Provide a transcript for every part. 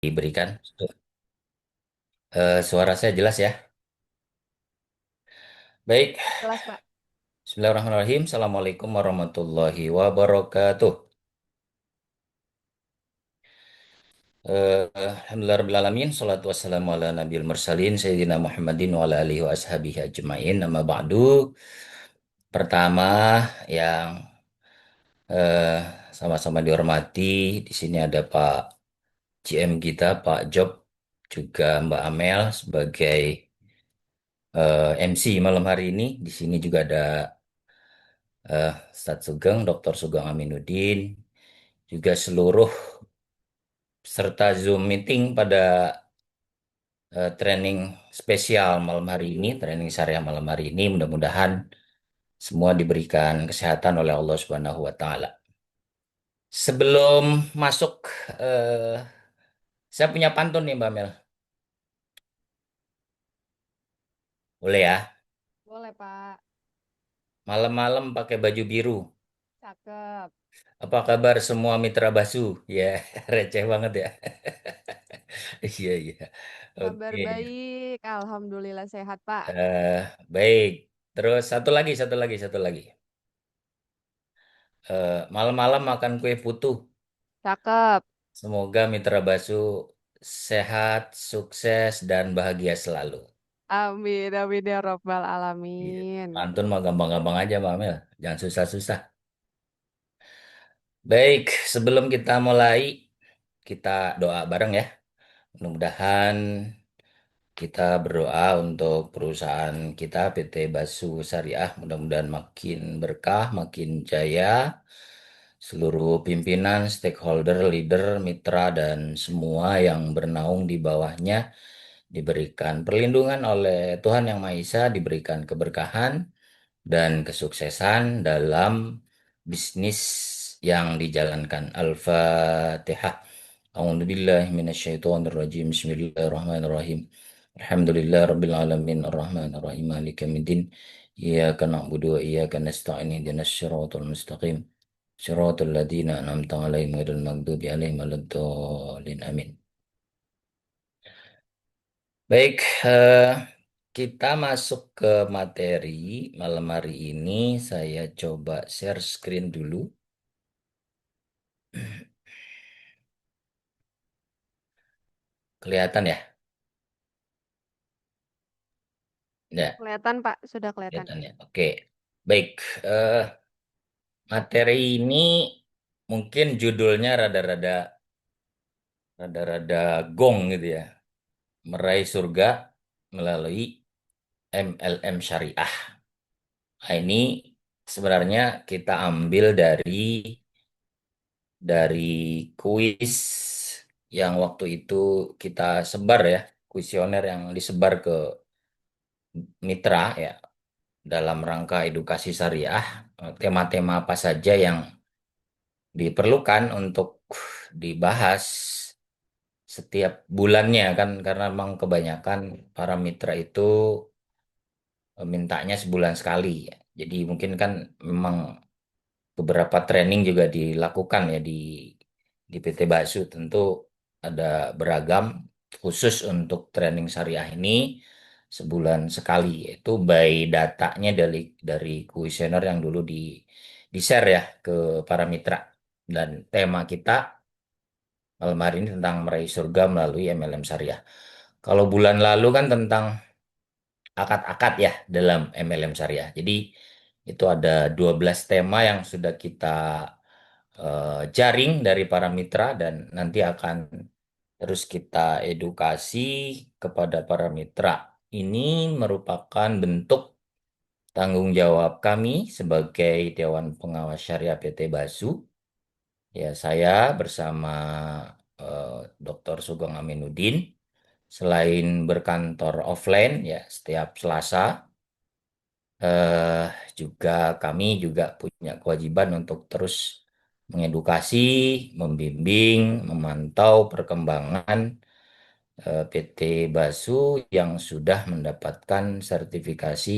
Diberikan. Suara saya jelas ya. Baik, Jelas, Pak. Bismillahirrahmanirrahim. Assalamualaikum warahmatullahi wabarakatuh. Alhamdulillahirrahmanirrahim. Salatu wassalamu ala nabiyil mursalin. Sayyidina Muhammadin wa ala alihi wa ashabihi ajma'in. Nama ba'du. Pertama, yang eh, sama-sama dihormati. Di sini ada Pak GM kita, Pak Job. Juga Mbak Amel sebagai MC malam hari ini. Di sini juga ada Ustadz Sugeng, Dr. Sugeng Aminuddin, juga seluruh peserta Zoom meeting pada training spesial malam hari ini, training syariah malam hari ini. Mudah-mudahan semua diberikan kesehatan oleh Allah Subhanahu wa taala. Sebelum masuk, eh, saya punya pantun nih Mbak Mel. Boleh ya? Boleh, Pak. Malam-malam pakai baju biru. Cakep. Apa kabar semua mitra Basu? Ya, receh banget ya. Iya, iya. Kabar Oke. baik. Alhamdulillah sehat, Pak. Eh, Baik. Terus satu lagi. Malam-malam makan kue putu. Cakep. Semoga Mitra Basu sehat, sukses, dan bahagia selalu. Amin, amin ya Rabbal Iya. Alamin. Pantun mah gampang-gampang aja, Mbak Amel. Jangan susah-susah. Baik, sebelum kita mulai, kita doa bareng ya. Mudah-mudahan kita berdoa untuk perusahaan kita, PT Basu Syariah. Mudah-mudahan makin berkah, makin jaya. Seluruh pimpinan, stakeholder, leader, mitra, dan semua yang bernaung di bawahnya diberikan perlindungan oleh Tuhan Yang Maha Esa, diberikan keberkahan dan kesuksesan dalam bisnis yang dijalankan. Al-Fatihah. A'udzubillahi minasyaitonirrajim. Bismillahirrahmanirrahim. Alhamdulillah rabbil alamin arrahmanirrahim maliki yaumiddin. Iyyaka na'budu wa iyyaka nasta'in ihdinas siratal mustaqim. Siratal ladzina an'amta 'alaihim ghairil maghdubi 'alaihim waladdallin. Amin. Baik, kita masuk ke materi malam hari ini. Saya coba share screen dulu. Kelihatan ya? Ya, Kelihatan, Pak. Sudah kelihatan. kelihatan ya. Oke, baik. eh, Materi ini mungkin judulnya rada-rada gong gitu ya. Meraih surga melalui MLM Syariah. Nah, ini sebenarnya kita ambil dari kuis yang waktu itu kita sebar ya, kuesioner yang disebar ke mitra ya dalam rangka edukasi syariah, tema-tema apa saja yang diperlukan untuk dibahas setiap bulannya kan karena memang kebanyakan para mitra itu mintanya sebulan sekali ya. Jadi mungkin kan memang beberapa training juga dilakukan ya di PT Basu tentu ada beragam khusus untuk training syariah ini sebulan sekali yaitu by datanya dari kuesioner yang dulu di share ya ke para mitra dan tema kita malam hari ini tentang meraih surga melalui MLM syariah. Kalau bulan lalu kan tentang akad-akad ya dalam MLM syariah. Jadi itu ada 12 tema yang sudah kita jaring dari para mitra dan nanti akan terus kita edukasi kepada para mitra. Ini merupakan bentuk tanggung jawab kami sebagai Dewan Pengawas Syariah PT Basu. Ya, saya bersama eh, Dr. Sugeng Aminuddin selain berkantor offline ya setiap Selasa eh, juga kami juga punya kewajiban untuk terus mengedukasi, membimbing, memantau perkembangan PT Basu yang sudah mendapatkan sertifikasi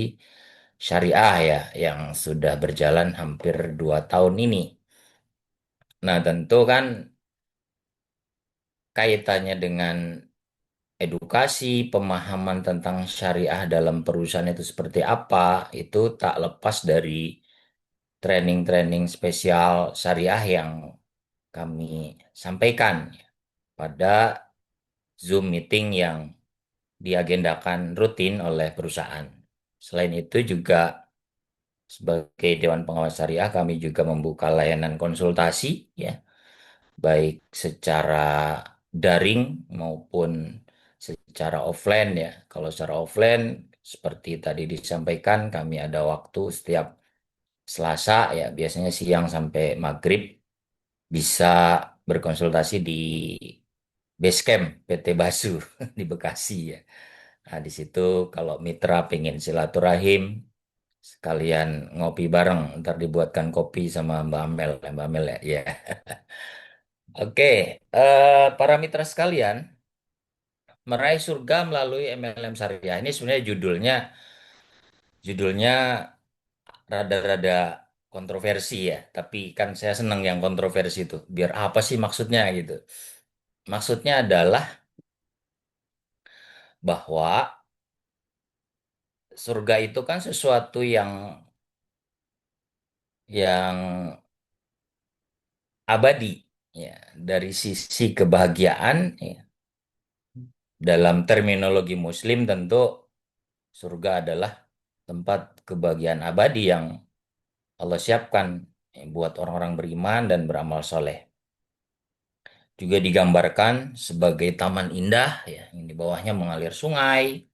syariah ya, yang sudah berjalan hampir 2 tahun ini. Nah, tentu kan kaitannya dengan edukasi, pemahaman tentang syariah dalam perusahaan itu seperti apa, itu tak lepas dari training-training spesial syariah yang kami sampaikan pada Zoom meeting yang diagendakan rutin oleh perusahaan. Selain itu juga sebagai Dewan Pengawas Syariah kami juga membuka layanan konsultasi ya, baik secara daring maupun secara offline ya. Kalau secara offline seperti tadi disampaikan kami ada waktu setiap Selasa ya, biasanya siang sampai maghrib bisa berkonsultasi di Basecamp PT Basu di Bekasi ya. Nah, di situ kalau mitra pengen silaturahim, sekalian ngopi bareng, ntar dibuatkan kopi sama Mbak Amel ya. Ya. Oke, para mitra sekalian, meraih surga melalui MLM Syariah. Ini sebenarnya judulnya rada-rada kontroversi ya. Tapi kan saya senang yang kontroversi itu. Biar apa sih maksudnya gitu. Maksudnya adalah bahwa surga itu kan sesuatu yang abadi ya, dari sisi kebahagiaan ya. Dalam terminologi Muslim tentu surga adalah tempat kebahagiaan abadi yang Allah siapkan ya, buat orang-orang beriman dan beramal soleh. Juga digambarkan sebagai taman indah ya, yang di bawahnya mengalir sungai,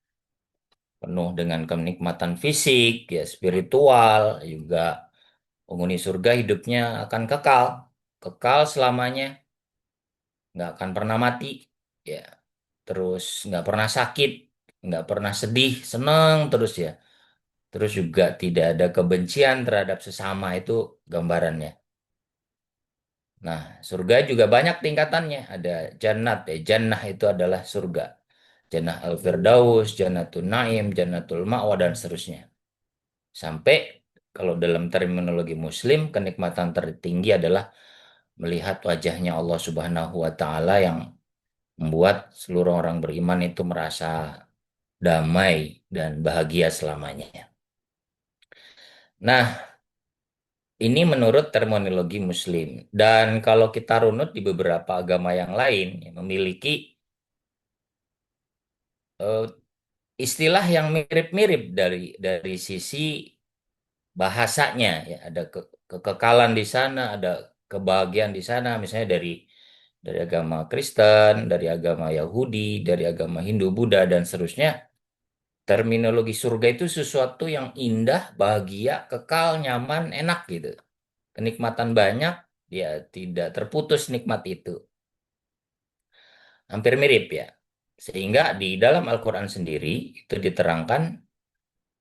penuh dengan kenikmatan fisik ya, spiritual, juga penghuni surga hidupnya akan kekal, kekal selamanya, nggak akan pernah mati ya, terus nggak pernah sakit, nggak pernah sedih, seneng terus ya. Terus juga tidak ada kebencian terhadap sesama, itu gambarannya. Nah, surga juga banyak tingkatannya. Ada jannat, ya. Jannah itu adalah surga. Jannah al-Firdaus, Jannatul Naim, Jannatul Ma'wa, dan seterusnya. Sampai kalau dalam terminologi Muslim, kenikmatan tertinggi adalah melihat wajahnya Allah Subhanahu wa Ta'ala yang membuat seluruh orang beriman itu merasa damai dan bahagia selamanya. Nah, ini menurut terminologi Muslim. Dan kalau kita runut di beberapa agama yang lain, yang memiliki eh, istilah yang mirip-mirip dari sisi bahasanya. Ya, ada kekekalan di sana, ada kebahagiaan di sana. Misalnya dari agama Kristen, dari agama Yahudi, dari agama Hindu, Buddha, dan seterusnya. Terminologi surga itu sesuatu yang indah, bahagia, kekal, nyaman, enak gitu. Kenikmatan banyak, ya tidak terputus nikmat itu. Hampir mirip ya. Sehingga di dalam Al-Quran sendiri itu diterangkan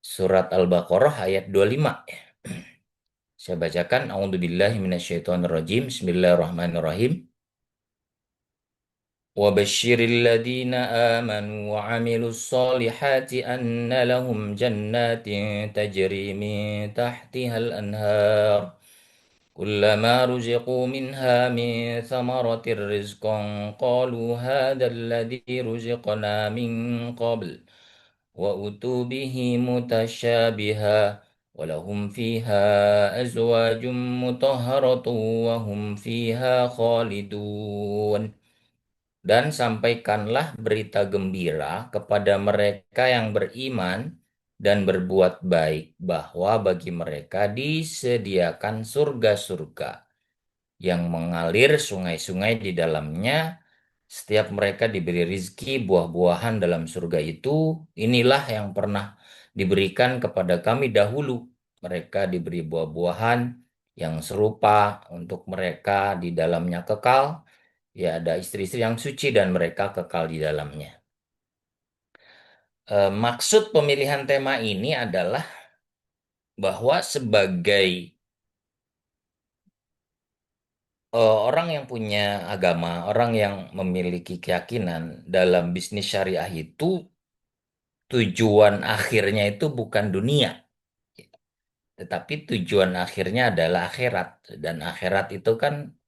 surat Al-Baqarah ayat 25 ya. Saya bacakan, A'udzubillahi minasyaitonirrajim. Bismillahirrahmanirrahim. وبشر الذين آمنوا وعملوا الصالحات أن لهم جنات تجري من تحتها الأنهار كلما رزقوا منها من ثمرة رزقا قالوا هذا الذي رزقنا من قبل وأتوا به متشابها ولهم فيها أزواج مطهرة وهم فيها خالدون. Dan sampaikanlah berita gembira kepada mereka yang beriman dan berbuat baik, bahwa bagi mereka disediakan surga-surga yang mengalir sungai-sungai di dalamnya. Setiap mereka diberi rizki buah-buahan dalam surga itu. Inilah yang pernah diberikan kepada kami dahulu. Mereka diberi buah-buahan yang serupa, untuk mereka di dalamnya kekal. Ya, ada istri-istri yang suci dan mereka kekal di dalamnya. Maksud pemilihan tema ini adalah bahwa sebagai orang yang punya agama, orang yang memiliki keyakinan dalam bisnis syariah itu, tujuan akhirnya itu bukan dunia, tetapi tujuan akhirnya adalah akhirat. Dan akhirat itu kan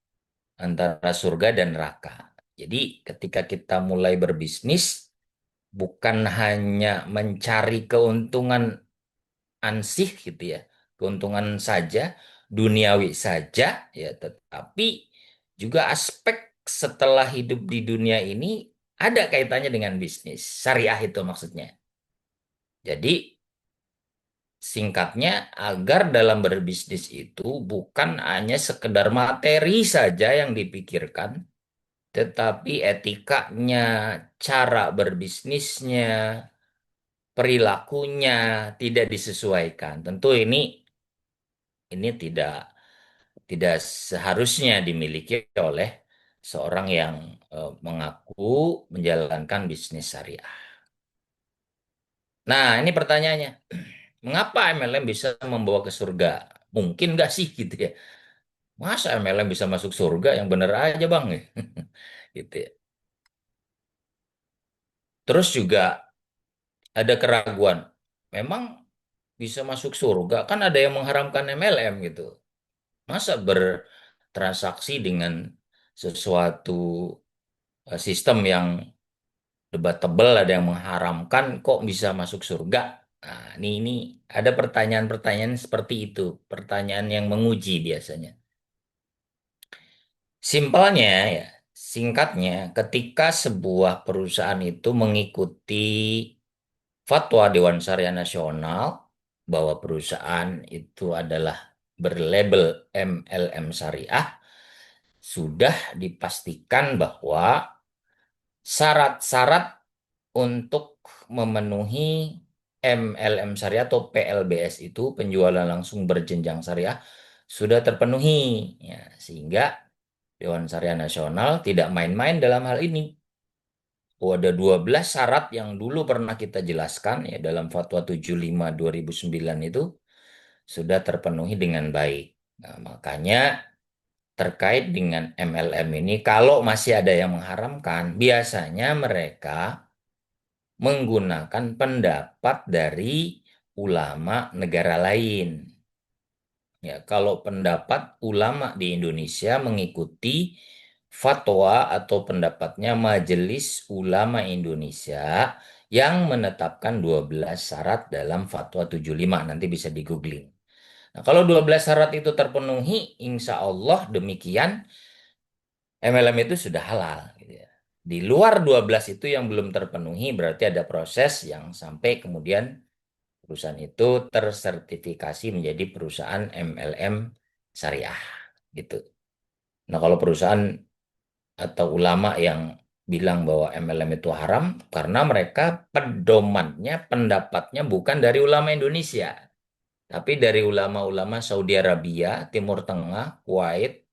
antara surga dan neraka. Jadi ketika kita mulai berbisnis, bukan hanya mencari keuntungan ansih gitu ya, keuntungan saja, duniawi saja ya, tetapi juga aspek setelah hidup di dunia ini ada kaitannya dengan bisnis. Syariah itu maksudnya. Jadi singkatnya, agar dalam berbisnis itu bukan hanya sekedar materi saja yang dipikirkan, tetapi etikanya, cara berbisnisnya, perilakunya tidak disesuaikan. Tentu ini tidak tidak seharusnya dimiliki oleh seorang yang mengaku menjalankan bisnis syariah. Nah, ini pertanyaannya. Mengapa MLM bisa membawa ke surga? Mungkin nggak sih gitu ya? Masa MLM bisa masuk surga? Yang bener aja bang. Gitu ya. Terus juga ada keraguan. Memang bisa masuk surga? Kan ada yang mengharamkan MLM gitu. Masa bertransaksi dengan sesuatu sistem yang debatable, ada yang mengharamkan, kok bisa masuk surga? Nah, ini ada pertanyaan-pertanyaan seperti itu, pertanyaan yang menguji biasanya. Simpelnya ya, singkatnya, ketika sebuah perusahaan itu mengikuti fatwa Dewan Syariah Nasional bahwa perusahaan itu adalah berlabel MLM Syariah, sudah dipastikan bahwa syarat-syarat untuk memenuhi MLM Syariah atau PLBS itu penjualan langsung berjenjang syariah sudah terpenuhi ya, sehingga Dewan Syariah Nasional tidak main-main dalam hal ini. Oh, ada 12 syarat yang dulu pernah kita jelaskan ya dalam Fatwa 75 2009 itu sudah terpenuhi dengan baik. Nah, makanya terkait dengan MLM ini kalau masih ada yang mengharamkan, biasanya mereka menggunakan pendapat dari ulama negara lain. Ya, kalau pendapat ulama di Indonesia mengikuti fatwa atau pendapatnya Majelis Ulama Indonesia yang menetapkan 12 syarat dalam Fatwa 75. Nanti bisa di googling. Nah, kalau 12 syarat itu terpenuhi, insya Allah demikian MLM itu sudah halal, gitu ya. Di luar 12 itu yang belum terpenuhi berarti ada proses yang sampai kemudian perusahaan itu tersertifikasi menjadi perusahaan MLM syariah gitu. Nah, kalau perusahaan atau ulama yang bilang bahwa MLM itu haram karena mereka pedomannya, pendapatnya bukan dari ulama Indonesia, tapi dari ulama-ulama Saudi Arabia, Timur Tengah, Kuwait,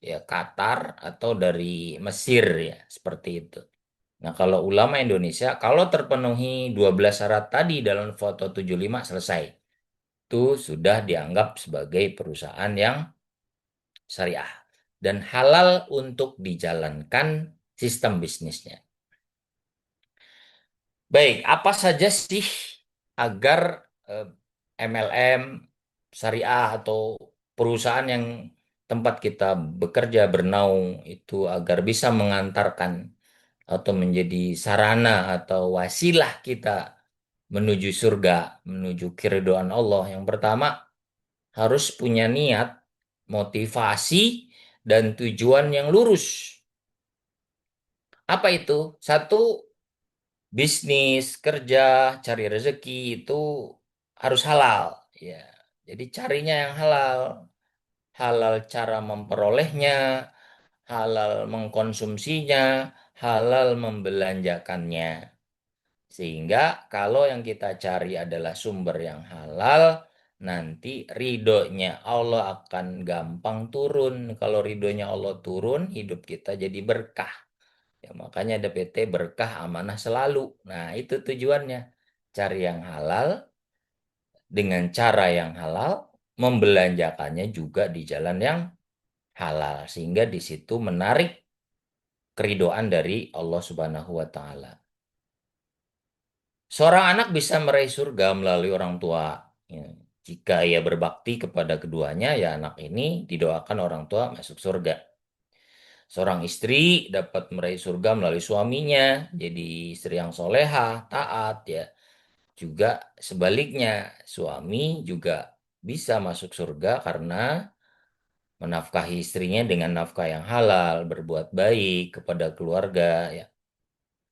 ya Qatar atau dari Mesir ya, seperti itu. Nah, kalau ulama Indonesia, kalau terpenuhi 12 syarat tadi dalam foto 75 selesai. Itu sudah dianggap sebagai perusahaan yang syariah dan halal untuk dijalankan sistem bisnisnya. Baik, apa saja sih agar eh, MLM syariah atau perusahaan yang tempat kita bekerja bernaung itu agar bisa mengantarkan atau menjadi sarana atau wasilah kita menuju surga, menuju keridhaan Allah. Yang pertama, harus punya niat, motivasi, dan tujuan yang lurus. Apa itu? Satu, bisnis, kerja, cari rezeki itu harus halal. Ya, jadi carinya yang halal. Halal cara memperolehnya, halal mengkonsumsinya, halal membelanjakannya. Sehingga kalau yang kita cari adalah sumber yang halal, nanti ridhonya Allah akan gampang turun. Kalau ridhonya Allah turun, hidup kita jadi berkah. Ya, makanya ada PT berkah amanah selalu. Nah, itu tujuannya. Cari yang halal dengan cara yang halal, membelanjakannya juga di jalan yang halal. Sehingga di situ menarik keridhaan dari Allah Subhanahu wa Ta'ala. Seorang anak bisa meraih surga melalui orang tua. Ya, jika ia berbakti kepada keduanya, ya anak ini didoakan orang tua masuk surga. Seorang istri dapat meraih surga melalui suaminya, jadi istri yang soleha, taat ya. Juga sebaliknya, suami juga bisa masuk surga karena menafkahi istrinya dengan nafkah yang halal, berbuat baik kepada keluarga ya.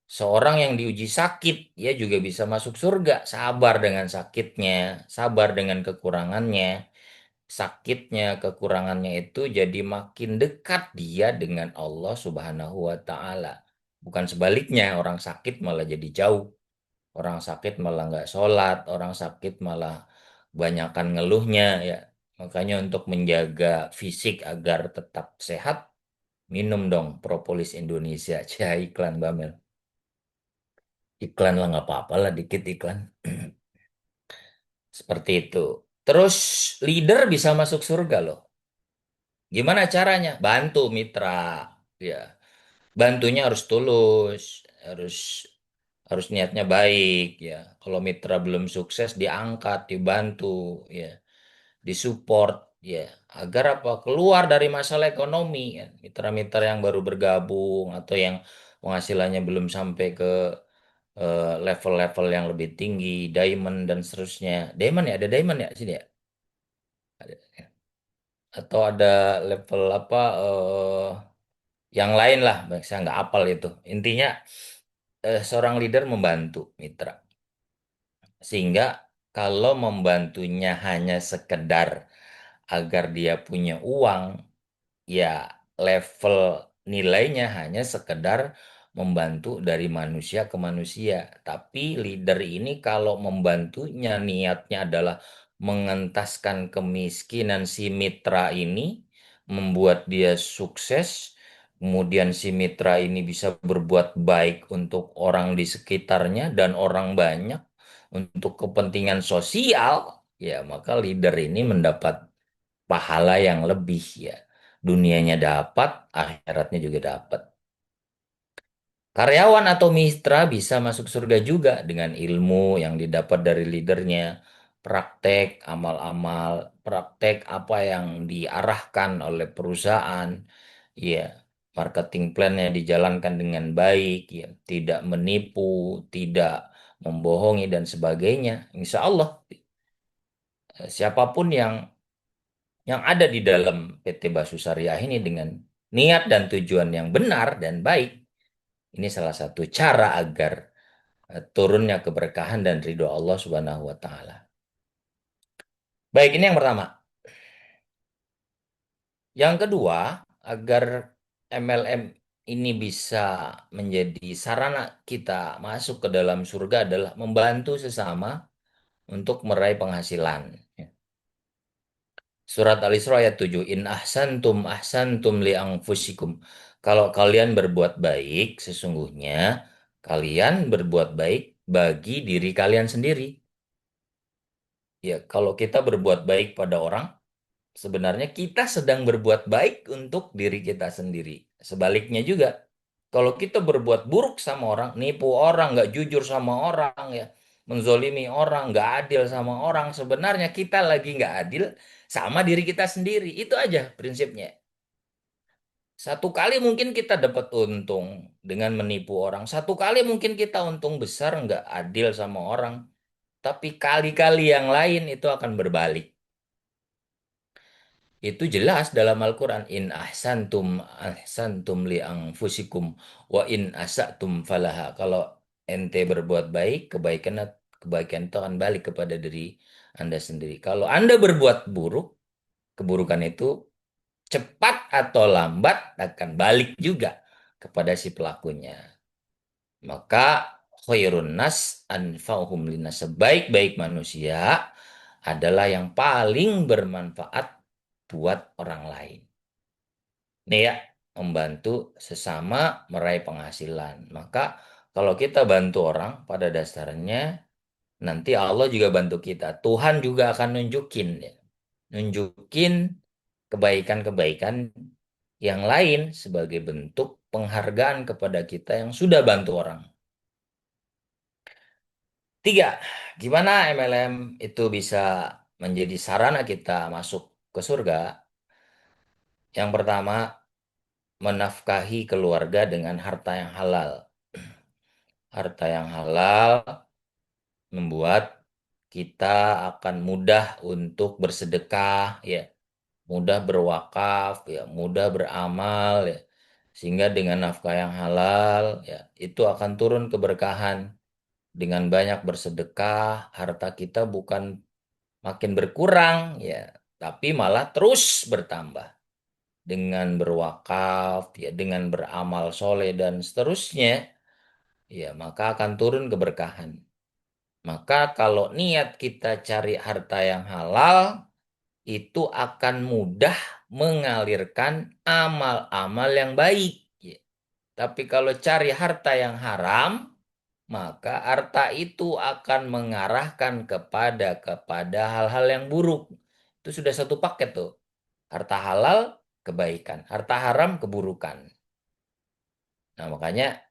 Seorang yang diuji sakit, ya juga bisa masuk surga. Sabar dengan sakitnya, sabar dengan kekurangannya. Sakitnya, kekurangannya itu jadi makin dekat dia dengan Allah Subhanahu wa Ta'ala. Bukan sebaliknya, orang sakit malah jadi jauh. Orang sakit malah nggak sholat, orang sakit malah banyakan ngeluhnya ya. Makanya untuk menjaga fisik agar tetap sehat, minum dong propolis Indonesia. Cah iklan Bamel. Iklan lah nggak apa-apa lah dikit iklan. Seperti itu. Terus leader bisa masuk surga loh. Gimana caranya? Bantu mitra. Ya, bantunya harus tulus, harus harus niatnya baik ya. Kalau mitra belum sukses diangkat, dibantu ya, disupport ya, agar apa? Keluar dari masalah ekonomi ya. Mitra-mitra yang baru bergabung atau yang penghasilannya belum sampai ke level-level yang lebih tinggi, diamond dan seterusnya. Diamond ya, ada diamond ya sini ya. Ada, ya. Atau ada level apa yang lain lah, saya nggak apal itu. Intinya seorang leader membantu mitra. Sehingga kalau membantunya hanya sekedar agar dia punya uang, ya level nilainya hanya sekedar membantu dari manusia ke manusia. Tapi leader ini kalau membantunya niatnya adalah mengentaskan kemiskinan si mitra ini, membuat dia sukses, kemudian si mitra ini bisa berbuat baik untuk orang di sekitarnya dan orang banyak untuk kepentingan sosial, ya maka leader ini mendapat pahala yang lebih ya. Dunianya dapat, akhiratnya juga dapat. Karyawan atau mitra bisa masuk surga juga dengan ilmu yang didapat dari leadernya, praktek amal-amal, praktek apa yang diarahkan oleh perusahaan, ya, marketing plan-nya dijalankan dengan baik, ya, tidak menipu, tidak membohongi dan sebagainya. Insya Allah, siapapun yang ada di dalam PT Basu Syariah ini dengan niat dan tujuan yang benar dan baik, ini salah satu cara agar turunnya keberkahan dan ridho Allah Subhanahu wa taala. Baik, ini yang pertama. Yang kedua, agar MLM ini bisa menjadi sarana kita masuk ke dalam surga adalah membantu sesama untuk meraih penghasilan. Surat Al-Isra ayat 7. In ahsantum li anfusikum. Kalau kalian berbuat baik, sesungguhnya kalian berbuat baik bagi diri kalian sendiri. Ya, kalau kita berbuat baik pada orang, sebenarnya kita sedang berbuat baik untuk diri kita sendiri. Sebaliknya juga, kalau kita berbuat buruk sama orang, nipu orang, nggak jujur sama orang, ya, menzolimi orang, nggak adil sama orang, sebenarnya kita lagi nggak adil sama diri kita sendiri. Itu aja prinsipnya. Satu kali mungkin kita dapat untung dengan menipu orang. Satu kali mungkin kita untung besar nggak adil sama orang. Tapi kali-kali yang lain itu akan berbalik. Itu jelas dalam Al-Quran. In ahsantum li anfusikum wa in asatum falaha. Kalau ente berbuat baik, kebaikan itu akan balik kepada diri Anda sendiri. Kalau Anda berbuat buruk, keburukan itu cepat atau lambat akan balik juga kepada si pelakunya. Maka khairun nas anfa'uhum linnas. Sebaik-baik manusia adalah yang paling bermanfaat buat orang lain. Nih ya, membantu sesama meraih penghasilan. Maka kalau kita bantu orang pada dasarnya nanti Allah juga bantu kita. Tuhan juga akan nunjukin ya. Nunjukin kebaikan-kebaikan yang lain sebagai bentuk penghargaan kepada kita yang sudah bantu orang. Tiga, gimana MLM itu bisa menjadi sarana kita masuk ke surga? Yang pertama, menafkahi keluarga dengan harta yang halal. Harta yang halal membuat kita akan mudah untuk bersedekah, ya, mudah berwakaf, ya, mudah beramal, ya. Sehingga dengan nafkah yang halal, ya, itu akan turun keberkahan. Dengan banyak bersedekah, harta kita bukan makin berkurang, ya, tapi malah terus bertambah. Dengan berwakaf, ya, dengan beramal soleh dan seterusnya, ya, maka akan turun keberkahan. Maka kalau niat kita cari harta yang halal, itu akan mudah mengalirkan amal-amal yang baik. Ya. Tapi kalau cari harta yang haram, maka harta itu akan mengarahkan kepada hal-hal yang buruk. Itu sudah satu paket tuh. Harta halal, kebaikan. Harta haram, keburukan. Nah, makanya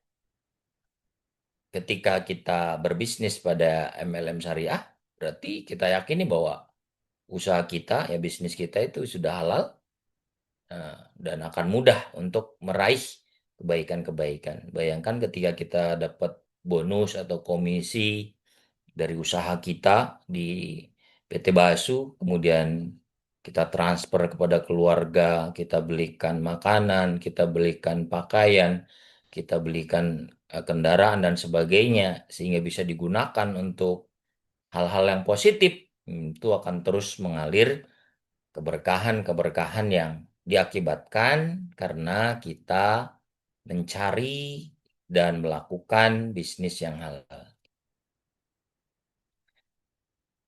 ketika kita berbisnis pada MLM syariah, berarti kita yakini bahwa usaha kita, ya bisnis kita itu sudah halal, dan akan mudah untuk meraih kebaikan-kebaikan. Bayangkan ketika kita dapat bonus atau komisi dari usaha kita di PT Basu, kemudian kita transfer kepada keluarga, kita belikan makanan, kita belikan pakaian, kita belikan kendaraan dan sebagainya, sehingga bisa digunakan untuk hal-hal yang positif. Itu akan terus mengalir keberkahan-keberkahan yang diakibatkan karena kita mencari dan melakukan bisnis yang halal.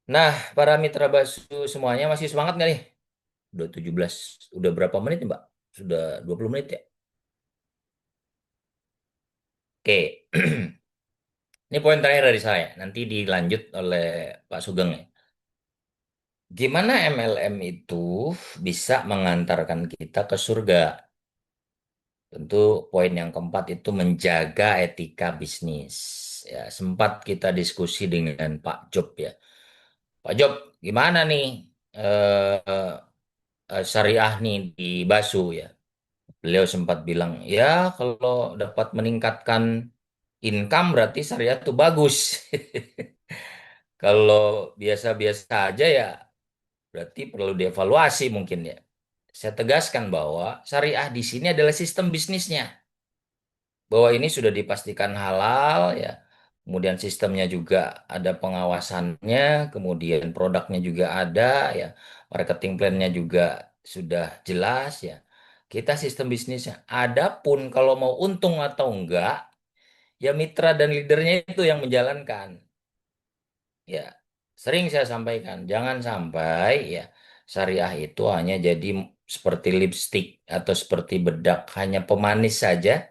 Nah, para mitra Basu semuanya masih semangat nggak nih? Udah 17, udah berapa menit nih, Mbak? Sudah 20 menit ya? Oke, ini poin terakhir dari saya. Nanti dilanjut oleh Pak Sugeng ya. Gimana MLM itu bisa mengantarkan kita ke surga? Tentu poin yang keempat itu menjaga etika bisnis. Ya, sempat kita diskusi dengan Pak Job ya. Pak Job, gimana nih eh, syariah nih di Basu ya? Beliau sempat bilang, ya kalau dapat meningkatkan income berarti syariah itu bagus. Kalau biasa-biasa aja ya berarti perlu dievaluasi mungkin ya. Saya tegaskan bahwa syariah di sini adalah sistem bisnisnya. Bahwa ini sudah dipastikan halal ya. Kemudian sistemnya juga ada pengawasannya, kemudian produknya juga ada ya. Marketing plan-nya juga sudah jelas ya. Kita sistem bisnisnya. Adapun kalau mau untung atau enggak, ya mitra dan leadernya itu yang menjalankan. Ya, sering saya sampaikan, jangan sampai ya syariah itu hanya jadi seperti lipstick atau seperti bedak, hanya pemanis saja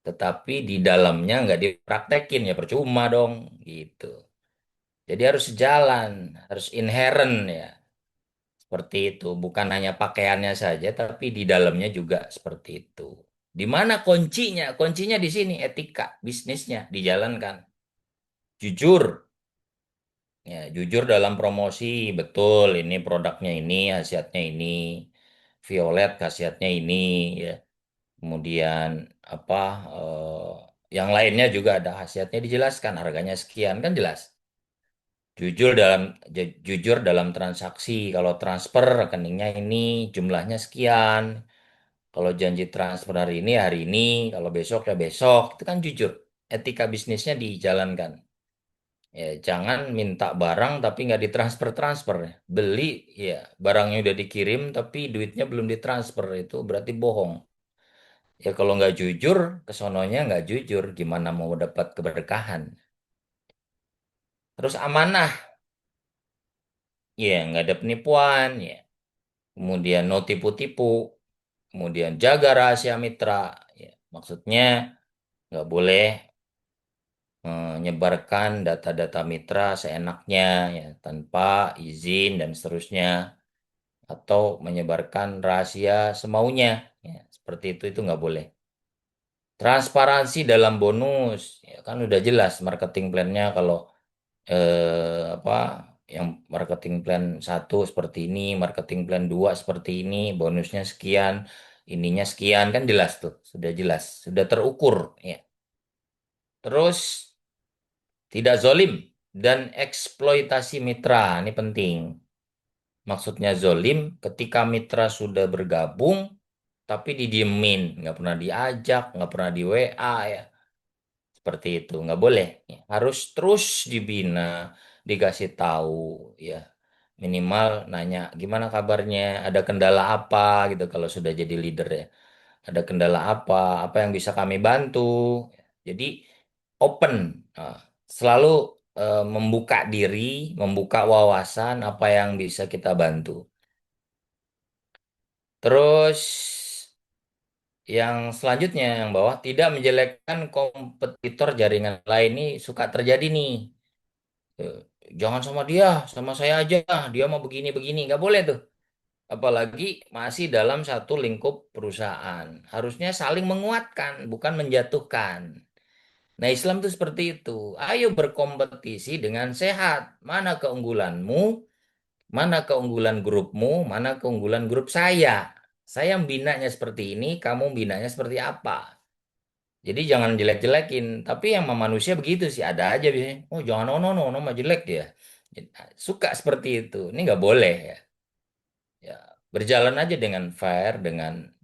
tetapi di dalamnya nggak dipraktekin ya percuma dong gitu. Jadi harus sejalan, harus inherent ya. Seperti itu, bukan hanya pakaiannya saja tapi di dalamnya juga seperti itu. Di mana kuncinya? Kuncinya di sini etika bisnisnya dijalankan. Jujur, ya jujur dalam promosi, betul ini produknya ini, khasiatnya ini. Violet khasiatnya ini ya. Kemudian apa yang lainnya juga ada khasiatnya dijelaskan, harganya sekian kan jelas. Jujur dalam transaksi, kalau transfer rekeningnya ini jumlahnya sekian. Kalau janji transfer hari ini, kalau besok ya besok, itu kan jujur. Etika bisnisnya dijalankan. Ya, jangan minta barang tapi nggak ditransfer-transfer. Beli, ya barangnya udah dikirim tapi duitnya belum ditransfer, itu berarti bohong. Ya kalau nggak jujur, kesononya nggak jujur, gimana mau dapat keberkahan? Terus amanah, ya nggak ada penipuan, ya. Kemudian no tipu-tipu, kemudian jaga rahasia mitra, ya. Maksudnya nggak boleh menyebarkan data-data mitra seenaknya, ya, tanpa izin dan seterusnya, atau menyebarkan rahasia semaunya, ya. Seperti itu nggak boleh. Transparansi dalam bonus, ya kan udah jelas marketing plan-nya kalau apa yang marketing plan satu seperti ini, marketing plan 2 seperti ini, bonusnya sekian. ininya sekian kan jelas tuh, sudah jelas, sudah terukur ya. Terus tidak zolim dan eksploitasi mitra, ini penting. Maksudnya zolim ketika mitra sudah bergabung tapi didiemin, nggak pernah diajak, nggak pernah di WA ya. Seperti itu, nggak boleh. Ya, harus terus dibina, dikasih tahu ya. Minimal nanya gimana kabarnya, ada kendala apa gitu kalau sudah jadi leader ya. Ada kendala apa yang bisa kami bantu. Jadi open, nah, selalu membuka diri, membuka wawasan apa yang bisa kita bantu. Terus yang selanjutnya yang bawah tidak menjelekkan kompetitor jaringan lain ini suka terjadi nih. Eh, Jangan sama dia, sama saya aja. Dia mau begini-begini, nggak boleh tuh. Apalagi masih dalam satu lingkup perusahaan. Harusnya saling menguatkan, bukan menjatuhkan. Nah, Islam tuh seperti itu. Ayo berkompetisi dengan sehat. Mana keunggulanmu, mana keunggulan grupmu, mana keunggulan grup saya. Saya binanya seperti ini, kamu binanya seperti apa. Jadi jangan jelek-jelekin. Tapi yang sama manusia begitu sih, ada aja biasanya. Oh, jangan no mah jelek dia. Suka seperti itu. Ini nggak boleh ya. Ya, berjalan aja dengan fair, dengan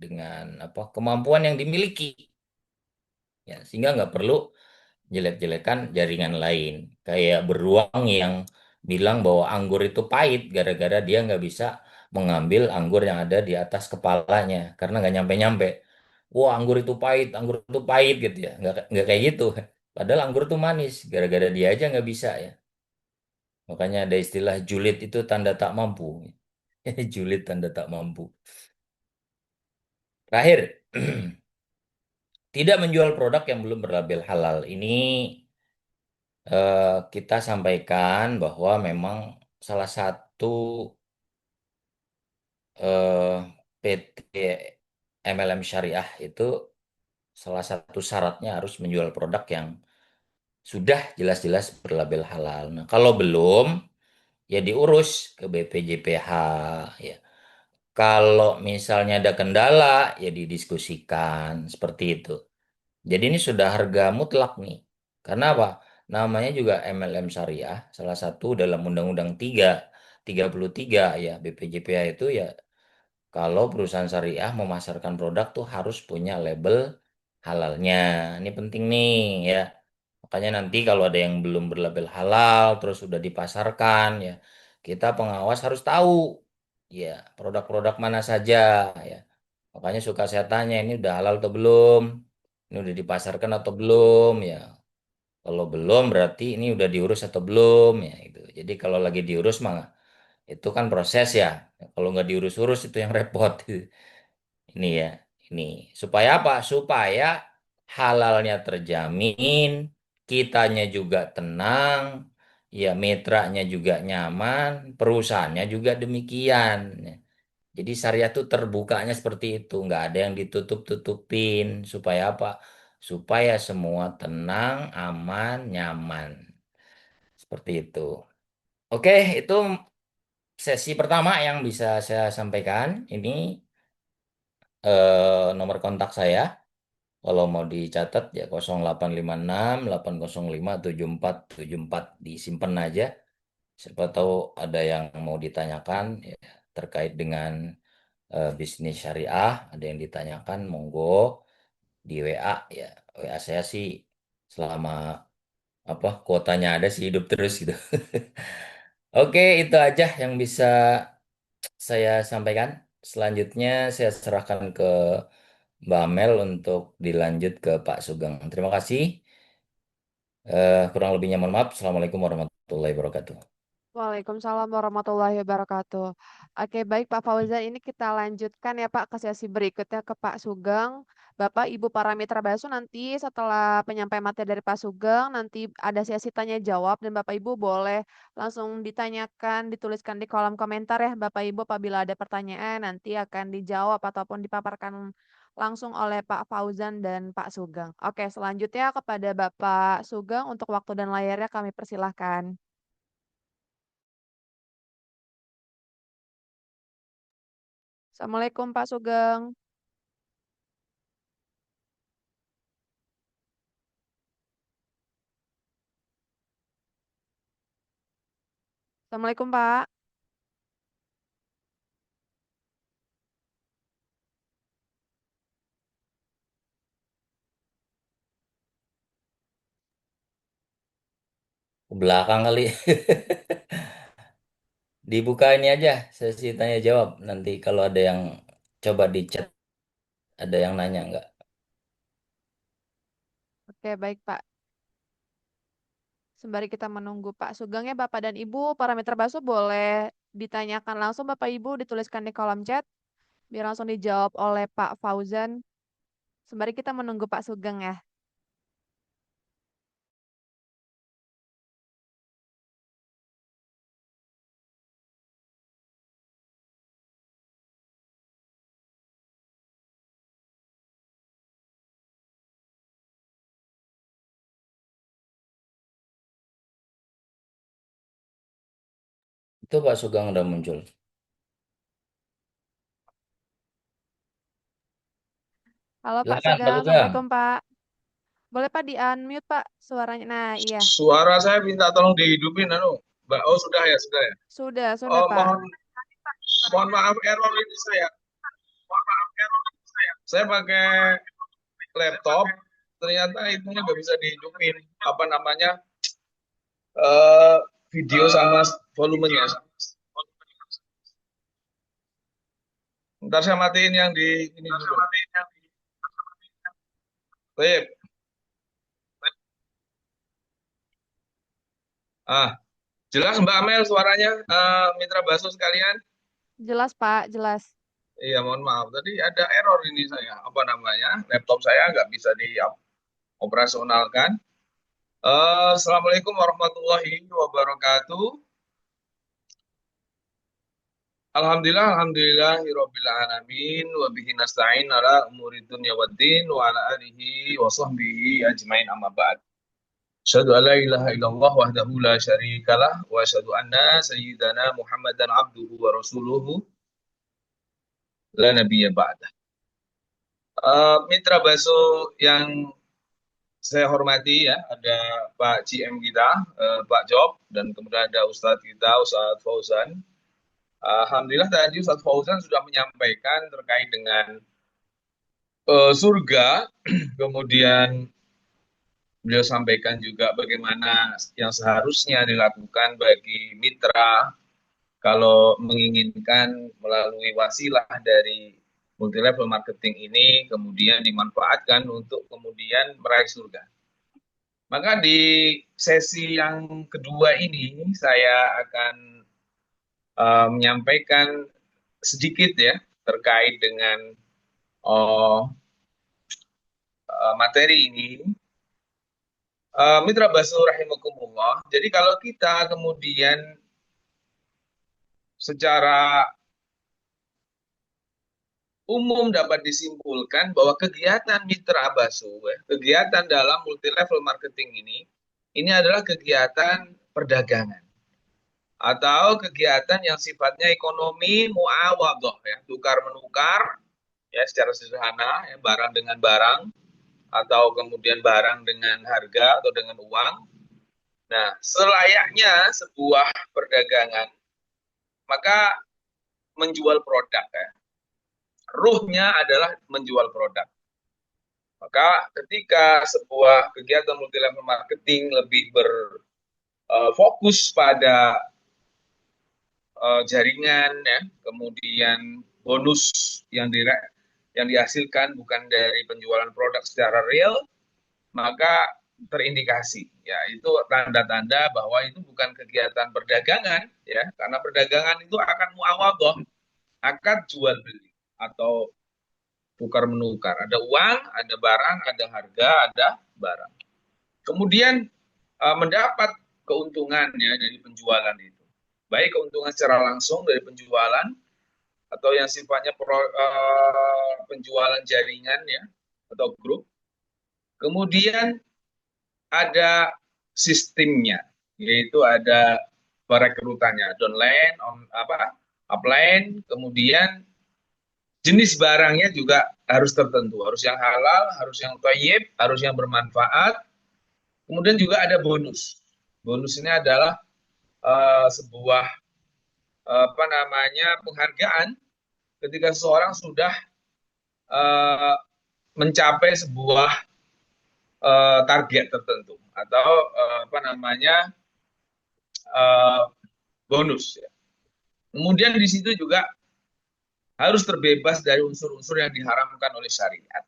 apa kemampuan yang dimiliki. Ya, sehingga nggak perlu jelek-jelekan jaringan lain. Kayak beruang yang bilang bahwa anggur itu pahit gara-gara dia nggak bisa mengambil anggur yang ada di atas kepalanya karena nggak nyampe-nyampe. Wah, anggur itu pahit gitu ya. Nggak kayak gitu. Padahal anggur itu manis, gara-gara dia aja nggak bisa ya. Makanya ada istilah julid itu tanda tak mampu. Julid tanda tak mampu. Terakhir, tidak menjual produk yang belum berlabel halal. Ini kita sampaikan bahwa memang salah satu PT MLM Syariah itu salah satu syaratnya harus menjual produk yang sudah jelas-jelas berlabel halal. Nah, kalau belum, ya diurus ke BPJPH ya. Kalau misalnya ada kendala, ya didiskusikan seperti itu. Jadi ini sudah harga mutlak nih. Karena apa? Namanya juga MLM Syariah, salah satu dalam Undang-Undang 33 ya, BPJPH itu ya kalau perusahaan syariah memasarkan produk tuh harus punya label halalnya. Ini penting nih ya. Makanya nanti kalau ada yang belum berlabel halal terus sudah dipasarkan ya, kita pengawas harus tahu ya produk-produk mana saja ya. Makanya suka saya tanya ini udah halal atau belum? Ini udah dipasarkan atau belum ya? Kalau belum berarti ini udah diurus atau belum ya itu. Jadi kalau lagi diurus mah itu kan proses ya. Kalau nggak diurus-urus itu yang repot. Ini ya, ini supaya apa? Supaya halalnya terjamin, kitanya juga tenang, ya mitranya juga nyaman, perusahaannya juga demikian. Jadi syariah itu terbukanya seperti itu, nggak ada yang ditutup-tutupin. Supaya apa? Supaya semua tenang, aman, nyaman. Seperti itu. Oke, itu sesi pertama yang bisa saya sampaikan. Ini nomor kontak saya. Kalau mau dicatat ya 0856 805 7474 disimpan aja. Siapa tahu ada yang mau ditanyakan ya, terkait dengan bisnis syariah, ada yang ditanyakan, monggo di WA ya. WA saya sih selama apa kuotanya ada sih hidup terus gitu. Oke, itu aja yang bisa saya sampaikan. Selanjutnya saya serahkan ke Mbak Amel untuk dilanjut ke Pak Sugeng. Terima kasih. Kurang lebihnya mohon maaf. Assalamualaikum warahmatullahi wabarakatuh. Waalaikumsalam warahmatullahi wabarakatuh. Oke, baik Pak Fauzan, ini kita lanjutkan ya Pak ke sesi berikutnya ke Pak Sugeng. Bapak Ibu para mitra Basu nanti setelah penyampaian materi dari Pak Sugeng, nanti ada sesi tanya jawab dan Bapak Ibu boleh langsung ditanyakan, dituliskan di kolom komentar ya Bapak Ibu apabila ada pertanyaan nanti akan dijawab ataupun dipaparkan langsung oleh Pak Fauzan dan Pak Sugeng. Oke, selanjutnya kepada Bapak Sugeng untuk waktu dan layarnya kami persilahkan. Assalamualaikum Pak Sugeng. Assalamualaikum Pak. Ke belakang kali. Dibuka ini aja sesi tanya jawab. Nanti kalau ada yang coba di chat, ada yang nanya nggak? Oke, baik Pak. Sembari kita menunggu Pak Sugeng ya Bapak dan Ibu, parameter bakso boleh ditanyakan langsung Bapak Ibu, dituliskan di kolom chat, biar langsung dijawab oleh Pak Fauzan. Sembari kita menunggu Pak Sugeng ya. Itu Pak Sugeng udah muncul. Halo Pak Silakan Pak Sugeng, Sugeng. Assalamualaikum Pak. Boleh Pak di-unmute Pak suaranya. Nah, iya. Suara saya minta tolong dihidupin, Mbak. Oh, sudah ya, sudah ya. Sudah Oh, Pak. mohon maaf error ini saya. Mohon maaf error ini saya. Saya pakai laptop, ternyata itunya nggak bisa dihidupin. Apa namanya? eh Video sama volumenya. Ntar saya matiin yang di ini dulu. Baik. Ah, jelas Mbak Amel suaranya, Mitra Baso sekalian. Jelas Pak, jelas. Iya, mohon maaf. Tadi ada error ini saya. Apa namanya? Laptop saya nggak bisa dioperasionalkan. Assalamualaikum warahmatullahi wabarakatuh. Alhamdulillahirabbil alamin wa bihi nasta'in ala umuri dunya waddin wa ala alihi wa sahbihi ajmain amma ba'd. Asyhadu an la ilaha illallah wahdahu la syarikalah wa asyhadu anna sayyidana Muhammadan abduhu wa rasuluhu la nabiyya ba'da. Mitra Baso yang saya hormati ya, ada Pak GM kita, Pak Job, dan kemudian ada Ustadz kita, Ustadz Fauzan. Alhamdulillah tadi Ustadz Fauzan sudah menyampaikan terkait dengan surga, kemudian beliau sampaikan juga bagaimana yang seharusnya dilakukan bagi mitra kalau menginginkan melalui wasilah dari multi level marketing ini kemudian dimanfaatkan untuk kemudian meraih surga. Maka di sesi yang kedua ini saya akan menyampaikan sedikit ya terkait dengan oh, materi ini. Mitra Basu rahimakumullah. Jadi kalau kita kemudian secara umum dapat disimpulkan bahwa kegiatan Mitra Basu, kegiatan dalam multi level marketing ini adalah kegiatan perdagangan atau kegiatan yang sifatnya ekonomi muawadhah ya, tukar menukar ya secara sederhana ya, barang dengan barang atau kemudian barang dengan harga atau dengan uang. Nah, selayaknya sebuah perdagangan maka menjual produk ya. Ruhnya adalah menjual produk. Maka ketika sebuah kegiatan multi level marketing lebih berfokus pada jaringan ya, kemudian bonus yang dihasilkan bukan dari penjualan produk secara real, maka terindikasi ya itu tanda-tanda bahwa itu bukan kegiatan perdagangan ya, karena perdagangan itu akan muawadhah, akan jual beli atau tukar menukar, ada uang, ada barang, ada harga, ada barang, kemudian mendapat keuntungannya dari penjualan itu, baik keuntungan secara langsung dari penjualan atau yang sifatnya penjualan jaringan ya atau grup. Kemudian ada sistemnya, yaitu ada perekrutannya, downline, upline, kemudian jenis barangnya juga harus tertentu, harus yang halal, harus yang thayyib, harus yang bermanfaat. Kemudian juga ada bonus. Bonus ini adalah sebuah penghargaan ketika seseorang sudah eh, mencapai sebuah target tertentu atau eh, bonus. Ya. Kemudian di situ juga harus terbebas dari unsur-unsur yang diharamkan oleh syariat.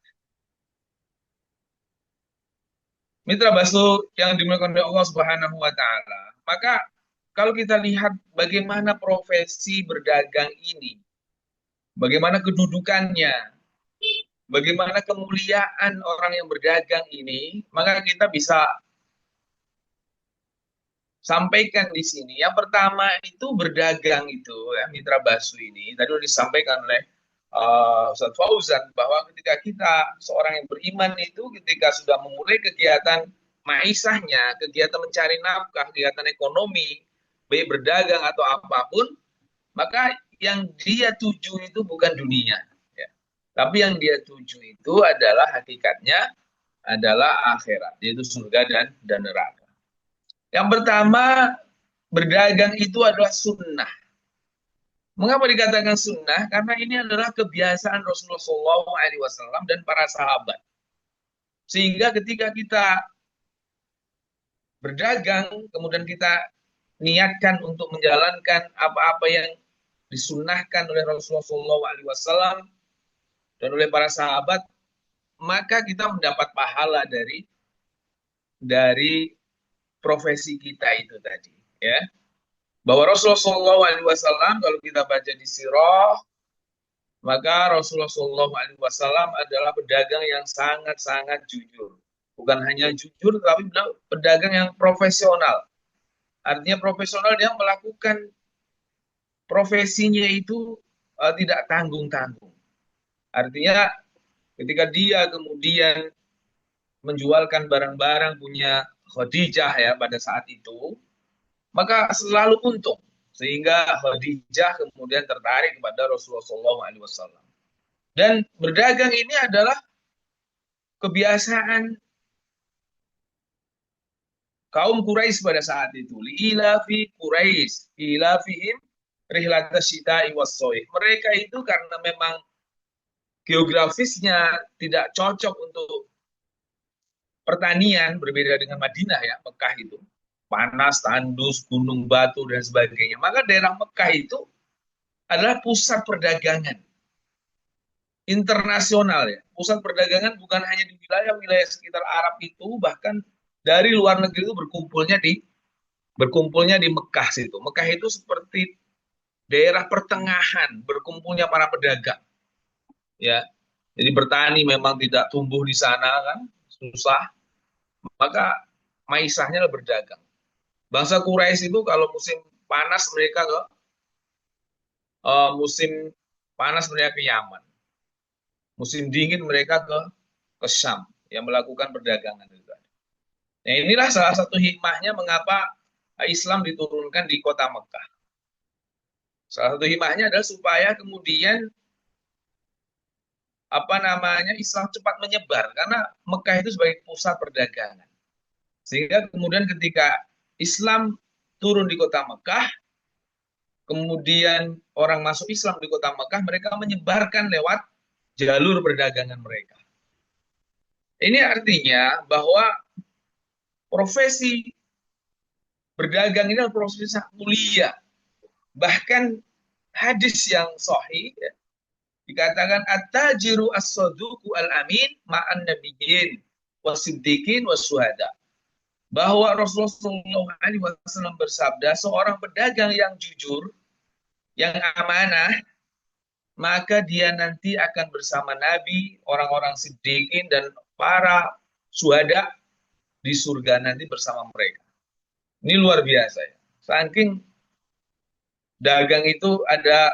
Mitra Basu yang dimuliakan oleh Allah Subhanahu wa taala. Maka kalau kita lihat bagaimana profesi berdagang ini, bagaimana kedudukannya, bagaimana kemuliaan orang yang berdagang ini, maka kita bisa sampaikan di sini. Yang pertama itu berdagang itu ya Mitra Basu ini tadi sudah disampaikan oleh Ustaz Fauzan bahwa ketika kita seorang yang beriman itu ketika sudah memulai kegiatan maisahnya, kegiatan mencari nafkah, kegiatan ekonomi, baik berdagang atau apapun, maka yang dia tuju itu bukan dunia, ya. Tapi yang dia tuju itu adalah hakikatnya adalah akhirat, yaitu surga dan neraka. Yang pertama, berdagang itu adalah sunnah. Mengapa dikatakan sunnah? Karena ini adalah kebiasaan Rasulullah SAW dan para sahabat. Sehingga ketika kita berdagang, kemudian kita niatkan untuk menjalankan apa-apa yang disunnahkan oleh Rasulullah SAW dan oleh para sahabat, maka kita mendapat pahala dari profesi kita itu tadi, ya. Bahwa Rasulullah SAW kalau kita baca di sirah, maka Rasulullah SAW adalah pedagang yang sangat-sangat jujur. Bukan hanya jujur, tapi pedagang yang profesional. Artinya profesional, dia melakukan profesinya itu tidak tanggung-tanggung. Artinya ketika dia kemudian menjualkan barang-barang punya Khadijah ya pada saat itu, maka selalu untung. Sehingga Khadijah kemudian tertarik kepada Rasulullah SAW. Dan berdagang ini adalah kebiasaan kaum Quraisy pada saat itu. Li'ilafi Quraisy, ilafihim rihlatas syita'i was-shaif. Mereka itu karena memang geografisnya tidak cocok untuk pertanian, berbeda dengan Madinah ya, Mekah itu. Panas, tandus, gunung batu, dan sebagainya. Maka daerah Mekah itu adalah pusat perdagangan internasional ya. Pusat perdagangan bukan hanya di wilayah-wilayah sekitar Arab itu, bahkan dari luar negeri itu berkumpulnya di Mekah situ. Mekah itu seperti daerah pertengahan berkumpulnya para pedagang. Ya. Jadi bertani memang tidak tumbuh di sana kan, susah. Maka maisahnya berdagang. Bangsa Quraisy itu kalau musim panas mereka ke Yaman. Musim dingin mereka ke Syam yang melakukan perdagangan itu. Nah, inilah salah satu hikmahnya mengapa Islam diturunkan di kota Mekah. Salah satu hikmahnya adalah supaya kemudian Islam cepat menyebar karena Mekah itu sebagai pusat perdagangan. Sehingga kemudian ketika Islam turun di kota Mekah, kemudian orang masuk Islam di kota Mekah, mereka menyebarkan lewat jalur perdagangan mereka. Ini artinya bahwa profesi berdagang ini adalah profesi sangat mulia. Bahkan hadis yang sahih ya, dikatakan at-tajiru as-saduqu al-amin ma'an nabiyyin wasiddiqin wasyuhada. Bahwa Rasulullah SAW bersabda, seorang pedagang yang jujur, yang amanah, maka dia nanti akan bersama Nabi, orang-orang siddiqin, dan para syuhada di surga nanti bersama mereka. Ini luar biasa ya. Saking dagang itu ada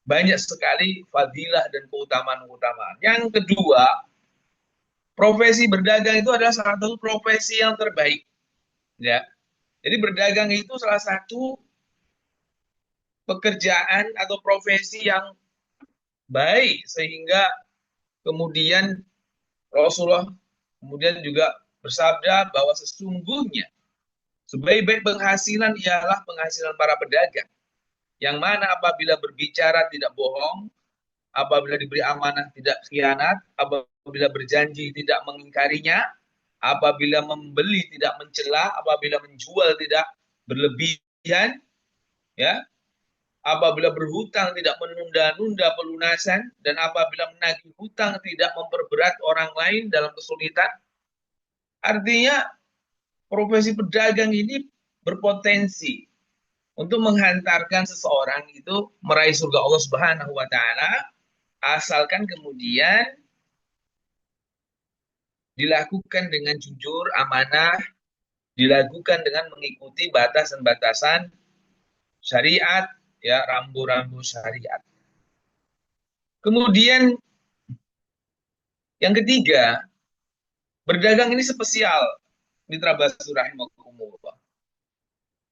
banyak sekali fadilah dan keutamaan-keutamaan. Yang kedua, profesi berdagang itu adalah salah satu profesi yang terbaik. Ya. Jadi berdagang itu salah satu pekerjaan atau profesi yang baik sehingga kemudian Rasulullah kemudian juga bersabda bahwa sesungguhnya Sebaik-baik penghasilan ialah penghasilan para pedagang. Yang mana apabila berbicara tidak bohong, apabila diberi amanah tidak khianat, apabila berjanji tidak mengingkarinya, apabila membeli tidak mencela, apabila menjual tidak berlebihan, ya, apabila berhutang tidak menunda-nunda pelunasan, dan apabila menagih hutang tidak memperberat orang lain dalam kesulitan. Artinya profesi pedagang ini berpotensi untuk menghantarkan seseorang itu meraih surga Allah Subhanahu wa taala, asalkan kemudian dilakukan dengan jujur, amanah, dilakukan dengan mengikuti batasan-batasan syariat, ya, rambu-rambu syariat. Kemudian yang ketiga, berdagang ini spesial, mitra basu rahimakumullah.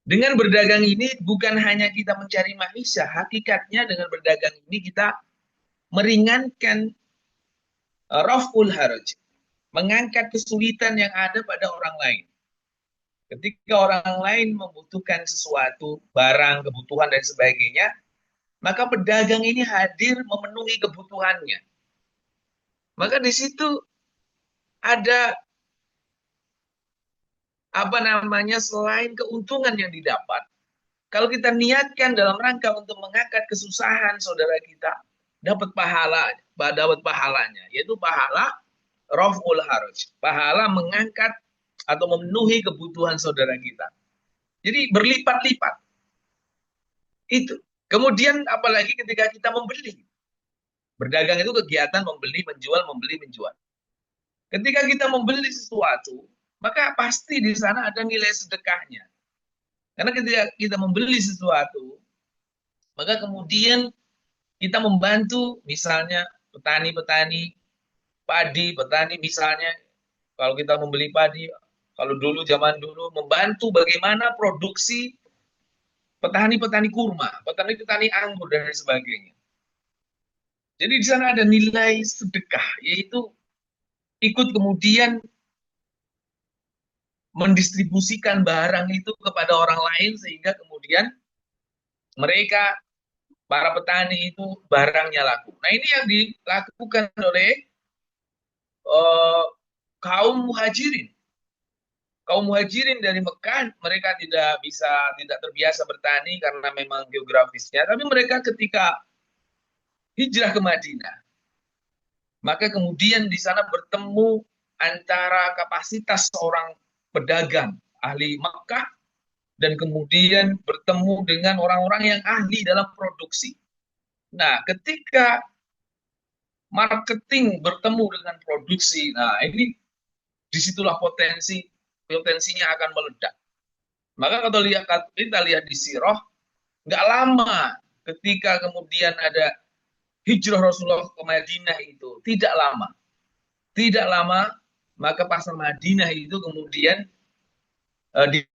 Dengan berdagang ini bukan hanya kita mencari maisha, hakikatnya dengan berdagang ini kita meringankan raf'ul haraj, mengangkat kesulitan yang ada pada orang lain. Ketika orang lain membutuhkan sesuatu, barang, kebutuhan, dan sebagainya, maka pedagang ini hadir memenuhi kebutuhannya. Maka di situ ada selain keuntungan yang didapat, kalau kita niatkan dalam rangka untuk mengangkat kesusahan saudara kita, dapat pahalanya, yaitu pahala raf'ul haraj, pahala mengangkat atau memenuhi kebutuhan saudara kita. Jadi berlipat-lipat. Itu. Kemudian apalagi ketika kita membeli. Berdagang itu kegiatan membeli, menjual, membeli, menjual. Ketika kita membeli sesuatu, maka pasti di sana ada nilai sedekahnya. Karena ketika kita membeli sesuatu, maka kemudian kita membantu misalnya petani-petani padi, petani misalnya, kalau kita membeli padi, kalau dulu zaman dulu membantu bagaimana produksi petani-petani kurma, petani-petani anggur dan sebagainya. Jadi di sana ada nilai sedekah, yaitu ikut kemudian mendistribusikan barang itu kepada orang lain sehingga kemudian mereka para petani itu barangnya laku. Nah, ini yang dilakukan oleh uh, kaum muhajirin. Kaum muhajirin dari Mekah, mereka tidak terbiasa bertani karena memang geografisnya, tapi mereka ketika hijrah ke Madinah, maka kemudian di sana bertemu antara kapasitas seorang pedagang ahli Mekah dan kemudian bertemu dengan orang-orang yang ahli dalam produksi. Nah, ketika marketing bertemu dengan produksi, nah ini disitulah potensinya akan meledak. Maka kalau kita lihat di sirah, nggak lama ketika kemudian ada hijrah Rasulullah ke Madinah itu, tidak lama, maka pasar Madinah itu kemudian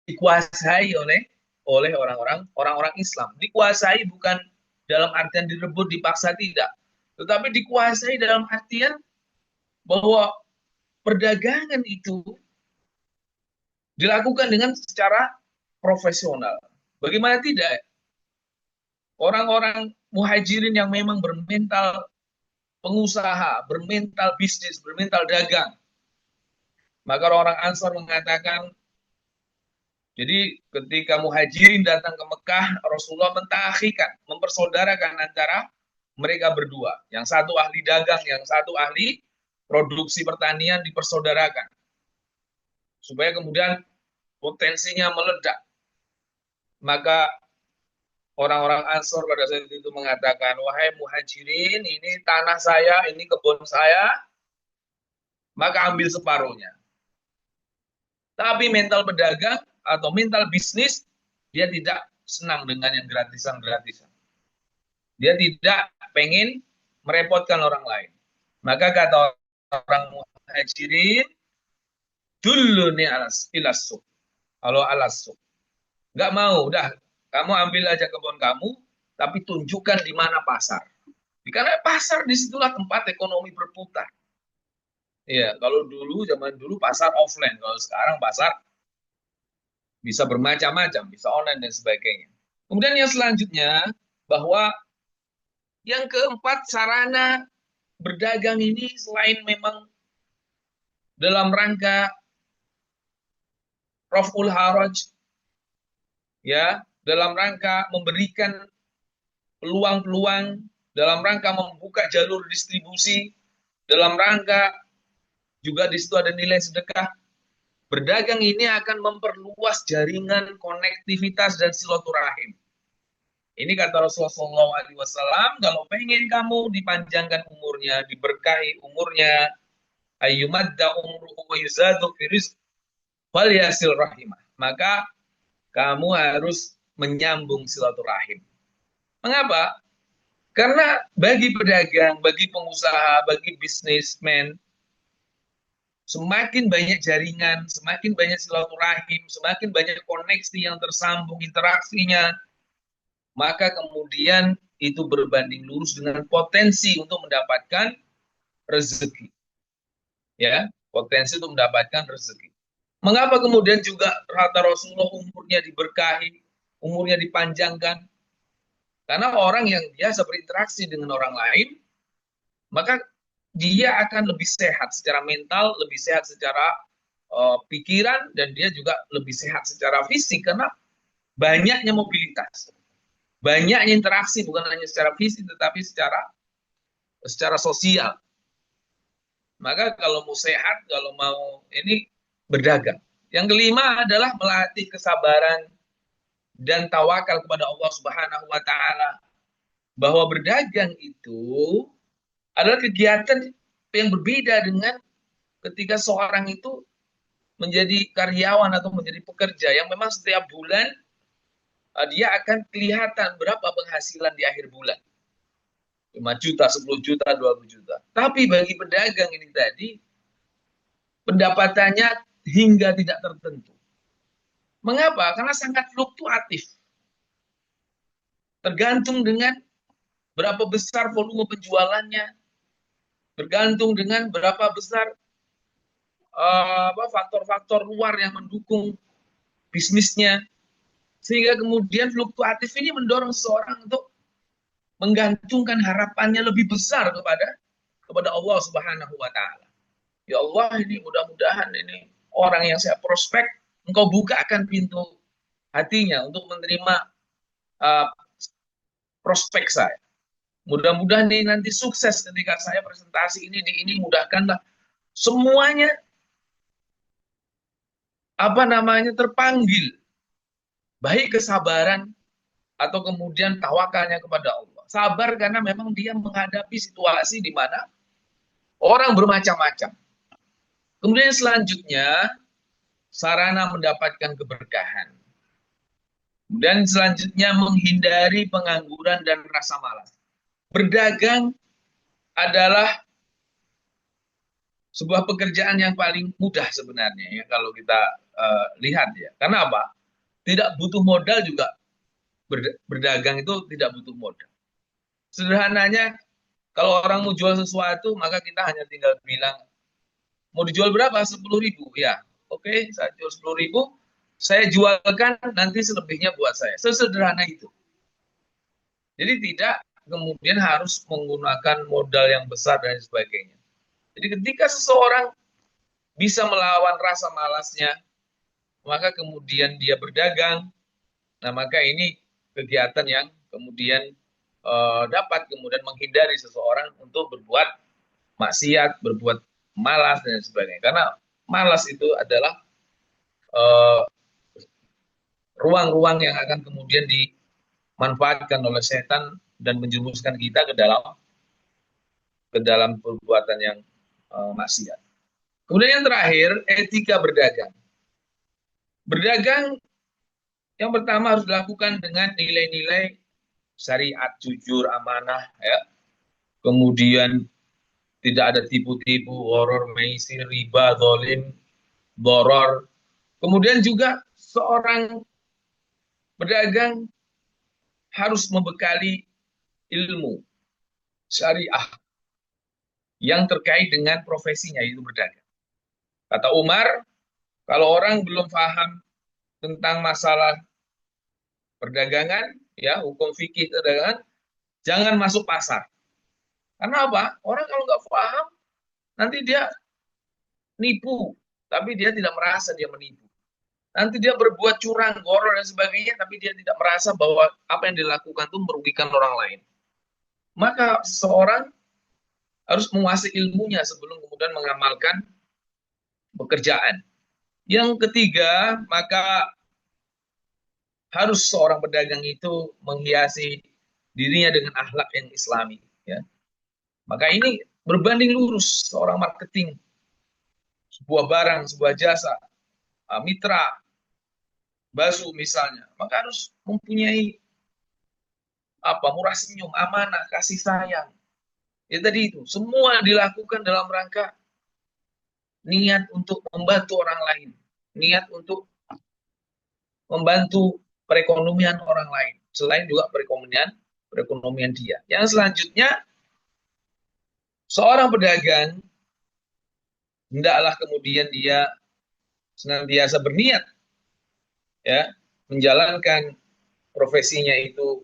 dikuasai oleh orang-orang Islam. Dikuasai bukan dalam artian direbut, dipaksa, tidak, tetapi dikuasai dalam artian bahwa perdagangan itu dilakukan dengan secara profesional. Bagaimana tidak? Orang-orang muhajirin yang memang bermental pengusaha, bermental bisnis, bermental dagang. Maka orang Ansar mengatakan, jadi ketika muhajirin datang ke Mekah, Rasulullah mentakhikan, mempersaudarakan antara mereka berdua. Yang satu ahli dagang, yang satu ahli produksi pertanian dipersaudarakan. Supaya kemudian potensinya meledak. Maka orang-orang Ansor pada saat itu mengatakan, wahai muhajirin, ini tanah saya, ini kebun saya, maka ambil separuhnya. Tapi mental pedagang atau mental bisnis, dia tidak senang dengan yang gratisan-gratisan. Dia tidak pengen merepotkan orang lain. Maka kata orang muhajirin, dulu nih ilasuk. Kalau alasuk. Nggak mau, udah. Kamu ambil aja kebun kamu, tapi tunjukkan di mana pasar. Karena pasar disitulah tempat ekonomi berputar. Ya, kalau dulu, zaman dulu pasar offline. Kalau sekarang pasar bisa bermacam-macam, bisa online dan sebagainya. Kemudian yang selanjutnya, bahwa yang keempat, sarana berdagang ini selain memang dalam rangka raf'ul haraj, ya, dalam rangka memberikan peluang-peluang, dalam rangka membuka jalur distribusi, dalam rangka juga di situ ada nilai sedekah. Berdagang ini akan memperluas jaringan konektivitas dan silaturahim. Ini kata Rasulullah SAW, kalau pengen kamu dipanjangkan umurnya, diberkahi umurnya, ayyumadda umruhu wa yuzadu fi rizq, wal yasil rahimah. Maka kamu harus menyambung silaturahim. Mengapa? Karena bagi pedagang, bagi pengusaha, bagi bisnismen, semakin banyak jaringan, semakin banyak silaturahim, semakin banyak koneksi yang tersambung, interaksinya, maka kemudian itu berbanding lurus dengan potensi untuk mendapatkan rezeki. Ya, potensi untuk mendapatkan rezeki. Mengapa kemudian juga kata Rasulullah umurnya diberkahi, umurnya dipanjangkan? Karena orang yang biasa berinteraksi dengan orang lain, maka dia akan lebih sehat secara mental, lebih sehat secara pikiran, dan dia juga lebih sehat secara fisik karena banyaknya mobilitas, banyaknya interaksi, bukan hanya secara fisik tetapi secara sosial. Maka kalau mau sehat, kalau mau ini, berdagang. Yang kelima adalah melatih kesabaran dan tawakal kepada Allah Subhanahu wa taala. Bahwa berdagang itu adalah kegiatan yang berbeda dengan ketika seorang itu menjadi karyawan atau menjadi pekerja yang memang setiap bulan dia akan kelihatan berapa penghasilan di akhir bulan. 5 juta, 10 juta, 20 juta. Tapi bagi pedagang ini tadi, pendapatannya hingga tidak tertentu. Mengapa? Karena sangat fluktuatif. Tergantung dengan berapa besar volume penjualannya, bergantung dengan berapa besar faktor-faktor luar yang mendukung bisnisnya, sehingga kemudian fluktuatif ini mendorong seseorang untuk menggantungkan harapannya lebih besar kepada Allah Subhanahu wa taala. Ya Allah, ini mudah-mudahan ini orang yang saya prospek, engkau bukakan pintu hatinya untuk menerima uh, prospek saya. Mudah-mudahan ini nanti sukses ketika saya presentasi ini mudahkanlah semuanya terpanggil, baik kesabaran atau kemudian tawakalnya kepada Allah. Sabar karena memang dia menghadapi situasi di mana orang bermacam-macam. Kemudian selanjutnya, sarana mendapatkan keberkahan. Kemudian selanjutnya, menghindari pengangguran dan rasa malas. Berdagang adalah sebuah pekerjaan yang paling mudah sebenarnya ya kalau kita lihat ya. Karena apa? Tidak butuh modal juga. Berdagang itu tidak butuh modal. Sederhananya, kalau orang mau jual sesuatu, maka kita hanya tinggal bilang, mau dijual berapa? 10.000. Ya, oke, saya jual 10.000, saya jualkan, nanti selebihnya buat saya. Sesederhana itu. Jadi tidak kemudian harus menggunakan modal yang besar dan sebagainya. Jadi ketika seseorang bisa melawan rasa malasnya, maka kemudian dia berdagang, nah maka ini kegiatan yang kemudian dapat kemudian menghindari seseorang untuk berbuat maksiat, berbuat malas dan sebagainya. Karena malas itu adalah ruang-ruang yang akan kemudian dimanfaatkan oleh setan dan menjerumuskan kita ke dalam perbuatan yang maksiat. Kemudian yang terakhir, etika berdagang. Berdagang yang pertama harus dilakukan dengan nilai-nilai syariat, jujur, amanah, ya. Kemudian tidak ada tipu-tipu, horor, maisir, riba, zalim, doror. Kemudian juga seorang pedagang harus membekali ilmu syariah yang terkait dengan profesinya, yaitu berdagang. Kata Umar, kalau orang belum paham tentang masalah perdagangan, ya, hukum fikih perdagangan, jangan masuk pasar. Karena apa? Orang kalau nggak paham, nanti dia nipu, tapi dia tidak merasa dia menipu. Nanti dia berbuat curang, goror, dan sebagainya, tapi dia tidak merasa bahwa apa yang dilakukan itu merugikan orang lain. Maka seorang harus menguasai ilmunya sebelum kemudian mengamalkan pekerjaan. Yang ketiga, maka harus seorang pedagang itu menghiasi dirinya dengan akhlak yang islami. Ya. Maka ini berbanding lurus seorang marketing, sebuah barang, sebuah jasa, mitra, basu misalnya, maka harus mempunyai murah senyum, amanah, kasih sayang. Ya tadi itu, semua dilakukan dalam rangka niat untuk membantu orang lain, niat untuk membantu perekonomian orang lain, selain juga perekonomian dia. Yang selanjutnya, seorang pedagang hendaklah kemudian dia senantiasa berniat, ya, menjalankan profesinya itu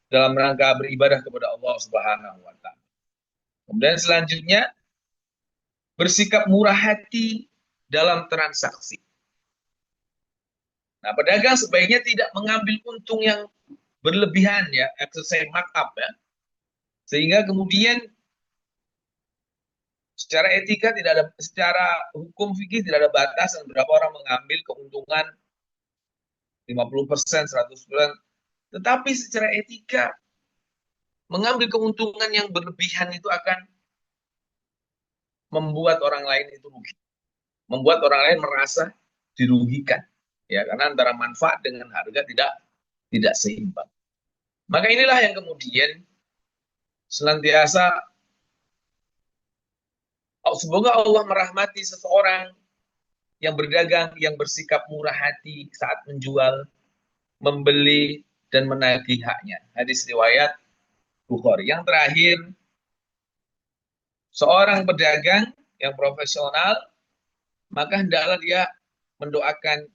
dalam rangka beribadah kepada Allah Subhanahu wa taala. Kemudian selanjutnya, bersikap murah hati dalam transaksi. Nah, pedagang sebaiknya tidak mengambil untung yang berlebihan, ya, exercise markup, ya, sehingga kemudian secara etika tidak ada, secara hukum fikih tidak ada batasan berapa orang mengambil keuntungan 50%, 100%, tetapi secara etika mengambil keuntungan yang berlebihan itu akan membuat orang lain itu rugi, membuat orang lain merasa dirugikan, ya, karena antara manfaat dengan harga tidak seimbang. Maka inilah yang kemudian senantiasa semoga Allah merahmati seseorang yang berdagang, yang bersikap murah hati saat menjual, membeli, dan menagih haknya. Hadis riwayat Bukhari. Yang terakhir, seorang pedagang yang profesional, maka hendaklah dia mendoakan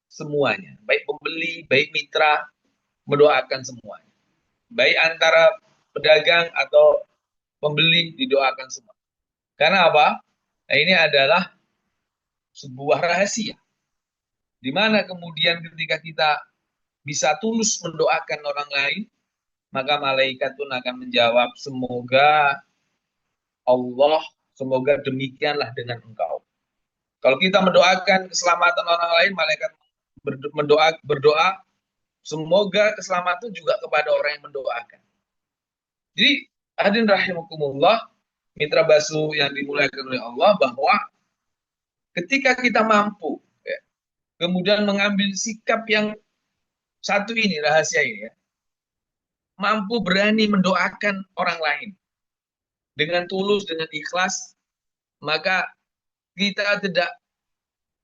semuanya. Baik pembeli, baik mitra, mendoakan semuanya. Baik antara pedagang atau pembeli, didoakan semua. Karena apa? Nah, ini adalah sebuah rahasia. Di mana kemudian ketika kita bisa tulus mendoakan orang lain, maka malaikat pun akan menjawab, semoga demikianlah dengan engkau. Kalau kita mendoakan keselamatan orang lain, malaikat berdoa, semoga keselamatan juga kepada orang yang mendoakan. Jadi, hadirin rahimakumullah, mitra basu yang dimuliakan oleh Allah, bahwa ketika kita mampu, ya, kemudian mengambil sikap yang satu ini, rahasia ini, ya, mampu berani mendoakan orang lain dengan tulus, dengan ikhlas, maka kita tidak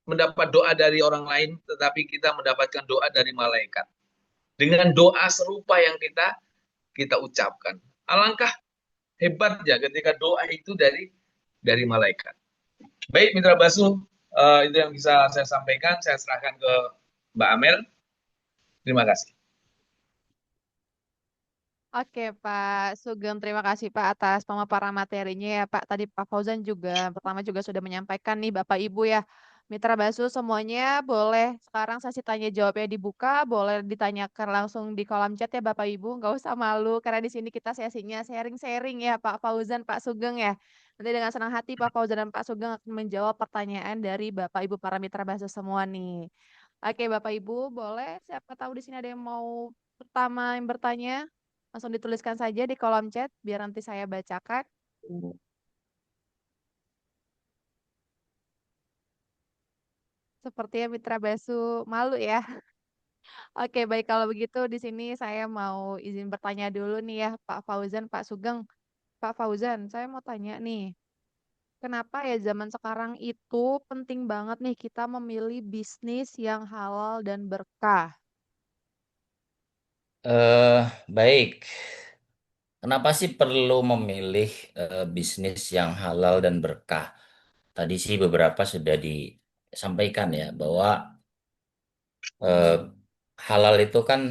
mendapat doa dari orang lain, tetapi kita mendapatkan doa dari malaikat. Dengan doa serupa yang kita ucapkan. Alangkah hebatnya ketika doa itu dari malaikat. Baik, Mitra Basu, itu yang bisa saya sampaikan. Saya serahkan ke Mbak Amel. Terima kasih. Oke, Pak Sugeng, terima kasih Pak atas pemaparan materinya ya Pak. Tadi Pak Fauzan juga pertama juga sudah menyampaikan nih Bapak Ibu ya. Mitra Basu semuanya boleh sekarang sesi tanya jawabnya dibuka, boleh ditanyakan langsung di kolom chat ya Bapak Ibu, nggak usah malu karena di sini kita sesinya sharing-sharing ya Pak Fauzan, Pak Sugeng ya. Nanti dengan senang hati Pak Fauzan dan Pak Sugeng akan menjawab pertanyaan dari Bapak Ibu para Mitra Basu semua nih. Oke Bapak Ibu, boleh siapa tahu di sini ada yang mau pertama yang bertanya? Langsung dituliskan saja di kolom chat biar nanti saya bacakan. Sepertinya Mitra Basu malu ya. Oke, baik kalau begitu di sini saya mau izin bertanya dulu nih ya Pak Fauzan, Pak Sugeng. Pak Fauzan, saya mau tanya nih, kenapa ya zaman sekarang itu penting banget nih kita memilih bisnis yang halal dan berkah? Eh, Baik. Kenapa sih perlu memilih bisnis yang halal dan berkah? Tadi sih beberapa sudah disampaikan ya, bahwa Eh, Halal itu kan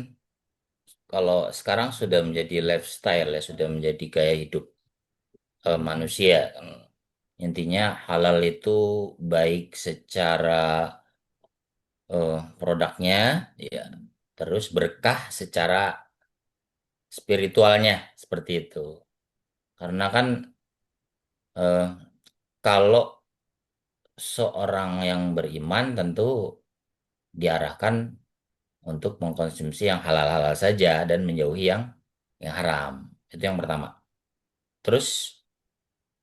kalau sekarang sudah menjadi lifestyle ya, sudah menjadi gaya hidup manusia. Intinya halal itu baik secara produknya, ya, terus berkah secara spiritualnya seperti itu. Karena kan eh, kalau seorang yang beriman tentu diarahkan untuk mengkonsumsi yang halal-halal saja dan menjauhi yang haram. Itu yang pertama. Terus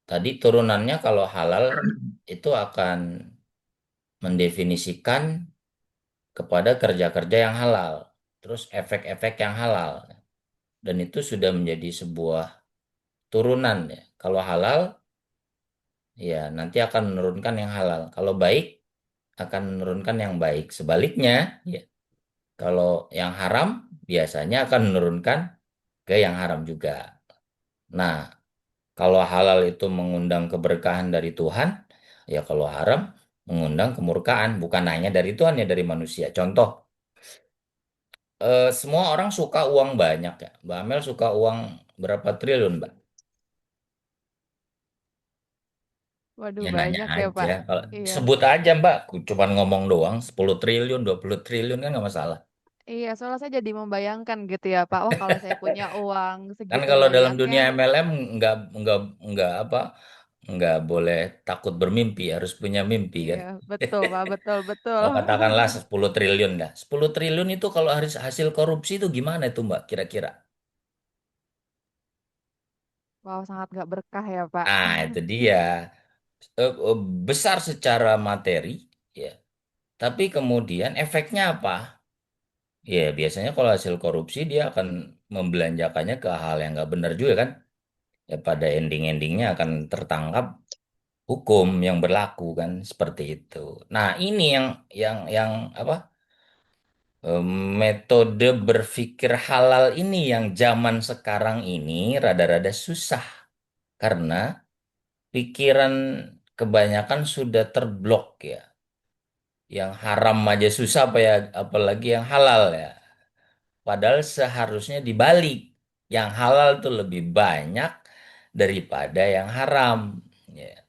tadi turunannya kalau halal itu akan mendefinisikan kepada kerja-kerja yang halal, terus efek-efek yang halal. Dan itu sudah menjadi sebuah turunan ya. Kalau halal ya nanti akan menurunkan yang halal. Kalau baik akan menurunkan yang baik. Sebaliknya ya, kalau yang haram biasanya akan menurunkan ke yang haram juga. Nah, kalau halal itu mengundang keberkahan dari Tuhan, ya kalau haram mengundang kemurkaan, bukan hanya dari Tuhan ya dari manusia. Contoh, semua orang suka uang banyak ya. Mbak Amel suka uang berapa triliun, Mbak? Waduh, Ya nanya banyak ya, aja. Pak. Kalau Iya. sebut aja, Mbak. Cuman ngomong doang, 10 triliun, 20 triliun kan nggak masalah. Iya, soalnya saya jadi membayangkan gitu ya, Pak. Wah, kalau saya punya uang Kan segitu kalau dalam banyaknya, dunia MLM nggak nggak apa nggak boleh takut bermimpi, harus punya mimpi iya, kan. betul, Pak, betul, betul. Oh, katakanlah 10 triliun dah. 10 triliun itu kalau hasil korupsi itu gimana itu Mbak kira-kira? Wow, sangat gak berkah ya, Pak. Ah, itu dia. Besar secara materi, ya. Tapi kemudian efeknya apa? Ya, biasanya kalau hasil korupsi dia akan membelanjakannya ke hal yang nggak benar juga kan. Ya, pada ending-endingnya akan tertangkap hukum yang berlaku kan seperti itu. Nah, ini yang apa? eh, Metode berpikir halal ini yang zaman sekarang ini rada-rada susah karena pikiran kebanyakan sudah terblok ya. Yang haram aja susah apa ya, apalagi yang halal ya. Padahal seharusnya dibalik. Yang halal tuh lebih banyak daripada yang haram. Ya.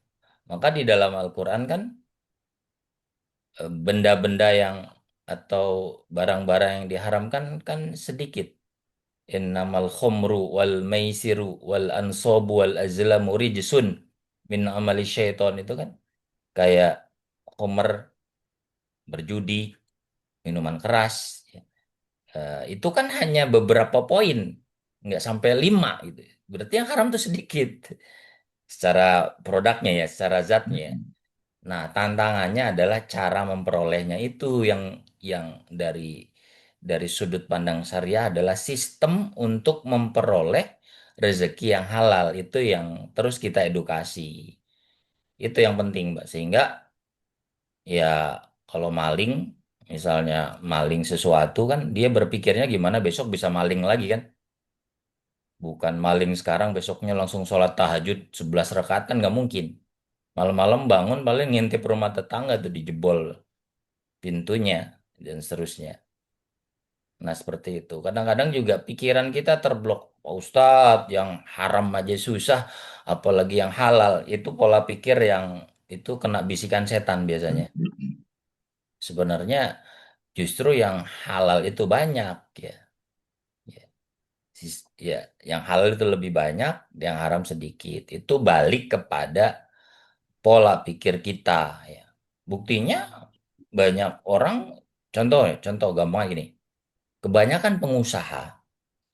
Maka di dalam Al-Quran kan benda-benda yang atau barang-barang yang diharamkan kan sedikit. Innamal khomru wal maisiru wal ansobu wal azlamu rijsun min amali syaiton itu kan kayak khomer, berjudi, minuman keras. Ya. Itu kan hanya beberapa poin, nggak sampai 5 gitu. Berarti yang haram tuh sedikit secara produknya ya, secara zatnya. Nah, tantangannya adalah cara memperolehnya itu yang dari sudut pandang syariah adalah sistem untuk memperoleh rezeki yang halal itu yang terus kita edukasi. Itu yang penting, Mbak. Sehingga ya kalau maling misalnya maling sesuatu kan dia berpikirnya gimana besok bisa maling lagi kan. Bukan maling sekarang besoknya langsung sholat tahajud 11 rakaat kan nggak mungkin. Malam-malam bangun paling ngintip rumah tetangga tuh dijebol pintunya dan seterusnya. Nah, seperti itu. Kadang-kadang juga pikiran kita terblok. Pak Ustadz, yang haram aja susah, apalagi yang halal. Itu pola pikir yang itu kena bisikan setan biasanya. Sebenarnya justru yang halal itu banyak ya. Ya, ya, yang halal itu lebih banyak, yang haram sedikit. Itu balik kepada pola pikir kita ya. Buktinya banyak orang, contoh gampang gini. Kebanyakan pengusaha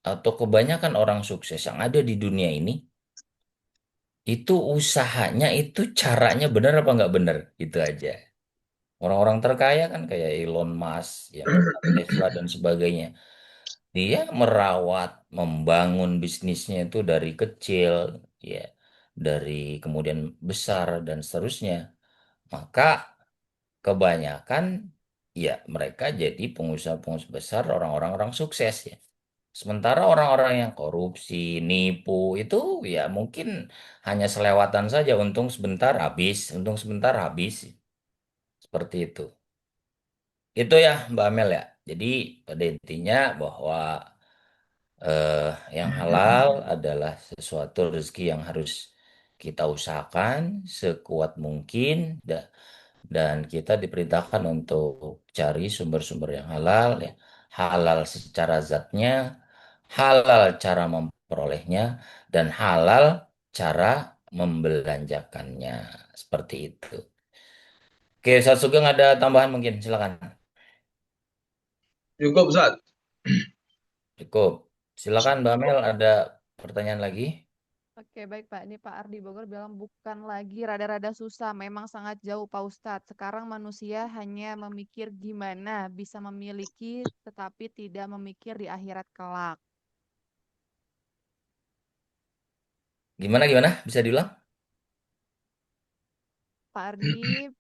atau kebanyakan orang sukses yang ada di dunia ini itu usahanya itu caranya benar apa nggak benar gitu aja. Orang-orang terkaya kan kayak Elon Musk yang punya Tesla dan sebagainya. Dia merawat, membangun bisnisnya itu dari kecil, ya, dari kemudian besar dan seterusnya. Maka kebanyakan ya mereka jadi pengusaha-pengusaha besar, orang-orang sukses ya. Sementara orang-orang yang korupsi, nipu itu ya mungkin hanya selewatan saja, untung sebentar habis, untung sebentar habis. Seperti itu. Itu ya Mbak Amel ya. Jadi pada intinya bahwa eh, yang halal adalah sesuatu rezeki yang harus kita usahakan sekuat mungkin dan kita diperintahkan untuk cari sumber-sumber yang halal ya. Halal secara zatnya, halal cara memperolehnya, dan halal cara membelanjakannya. Seperti itu. Oke, Ustaz Sugeng ada tambahan mungkin, silakan. Cukup, Ustaz. Cukup. Silakan Mbak Mel, ada pertanyaan lagi? Oke, baik Pak. Ini Pak Ardi Bogor bilang bukan lagi rada-rada susah, memang sangat jauh Pak Ustadz. Sekarang manusia hanya memikir gimana bisa memiliki, tetapi tidak memikir di akhirat kelak. Gimana gimana? Bisa diulang? Pak Ardi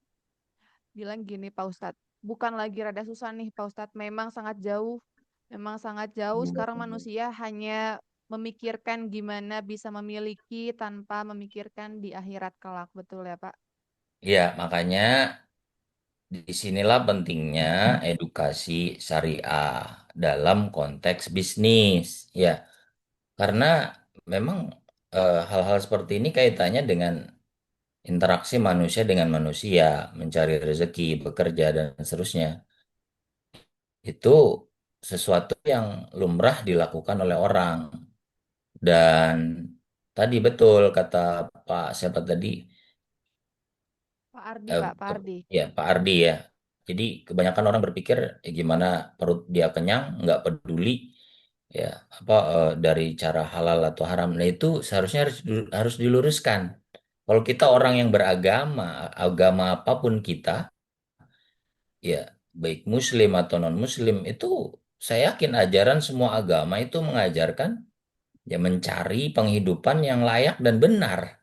bilang gini Pak Ustadz, bukan lagi rada susah nih Pak Ustadz, memang sangat jauh. Memang sangat jauh, sekarang manusia hanya memikirkan gimana bisa memiliki tanpa memikirkan di akhirat kelak. Betul ya Pak? Ya, makanya disinilah pentingnya edukasi syariah dalam konteks bisnis. Ya, karena memang hal-hal seperti ini kaitannya dengan interaksi manusia dengan manusia, mencari rezeki, bekerja, dan seterusnya. Itu sesuatu yang lumrah dilakukan oleh orang. Dan tadi betul kata Pak siapa tadi, Pak Ardi Pak, Pak Ardi. ya Pak Ardi ya. Jadi kebanyakan orang berpikir gimana perut dia kenyang nggak peduli ya apa dari cara halal atau haram. Nah itu seharusnya harus diluruskan. Kalau kita orang yang beragama, agama apapun kita, ya baik Muslim atau non Muslim itu saya yakin ajaran semua agama itu mengajarkan ya mencari penghidupan yang layak dan benar.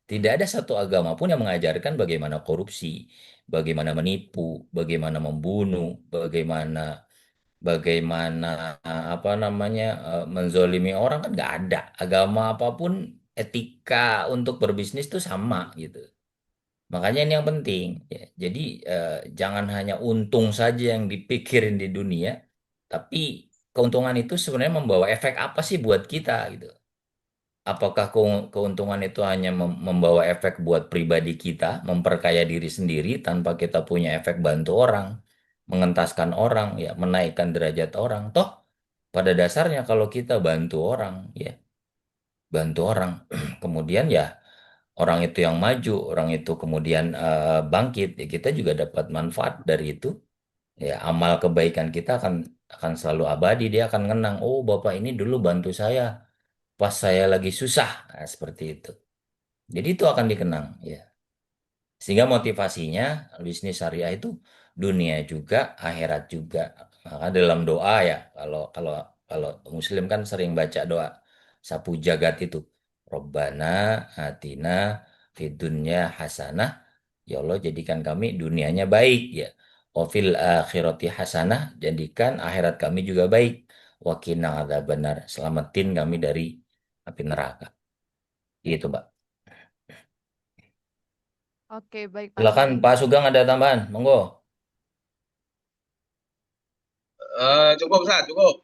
Tidak ada satu agama pun yang mengajarkan bagaimana korupsi, bagaimana menipu, bagaimana membunuh, bagaimana bagaimana apa namanya menzolimi orang kan nggak ada. Agama apapun etika untuk berbisnis itu sama gitu. Makanya ini yang penting. Ya. Jadi jangan hanya untung saja yang dipikirin di dunia, tapi keuntungan itu sebenarnya membawa efek apa sih buat kita gitu. Apakah keuntungan itu hanya membawa efek buat pribadi kita, memperkaya diri sendiri tanpa kita punya efek bantu orang, mengentaskan orang, ya, menaikkan derajat orang. Toh, pada dasarnya kalau kita bantu orang, ya, bantu orang, kemudian ya orang itu yang maju, orang itu kemudian bangkit, ya kita juga dapat manfaat dari itu. Ya, amal kebaikan kita akan selalu abadi, dia akan ngenang, oh Bapak ini dulu bantu saya pas saya lagi susah. Nah, seperti itu. Jadi itu akan dikenang ya. Sehingga motivasinya bisnis syariah itu dunia juga, akhirat juga. Maka dalam doa ya, kalau kalau kalau Muslim kan sering baca doa sapu jagat itu. Robbana atina fid dunya hasanah. Ya Allah jadikan kami dunianya baik ya. Wafil akhirati hasanah, jadikan akhirat kami juga baik. Wakina ada benar, selamatin kami dari api neraka. Gitu, Mbak. Oke, baik Pak Silakan Sugeng. Pak Sugeng ada tambahan, monggo. Cukup, Ustaz, cukup.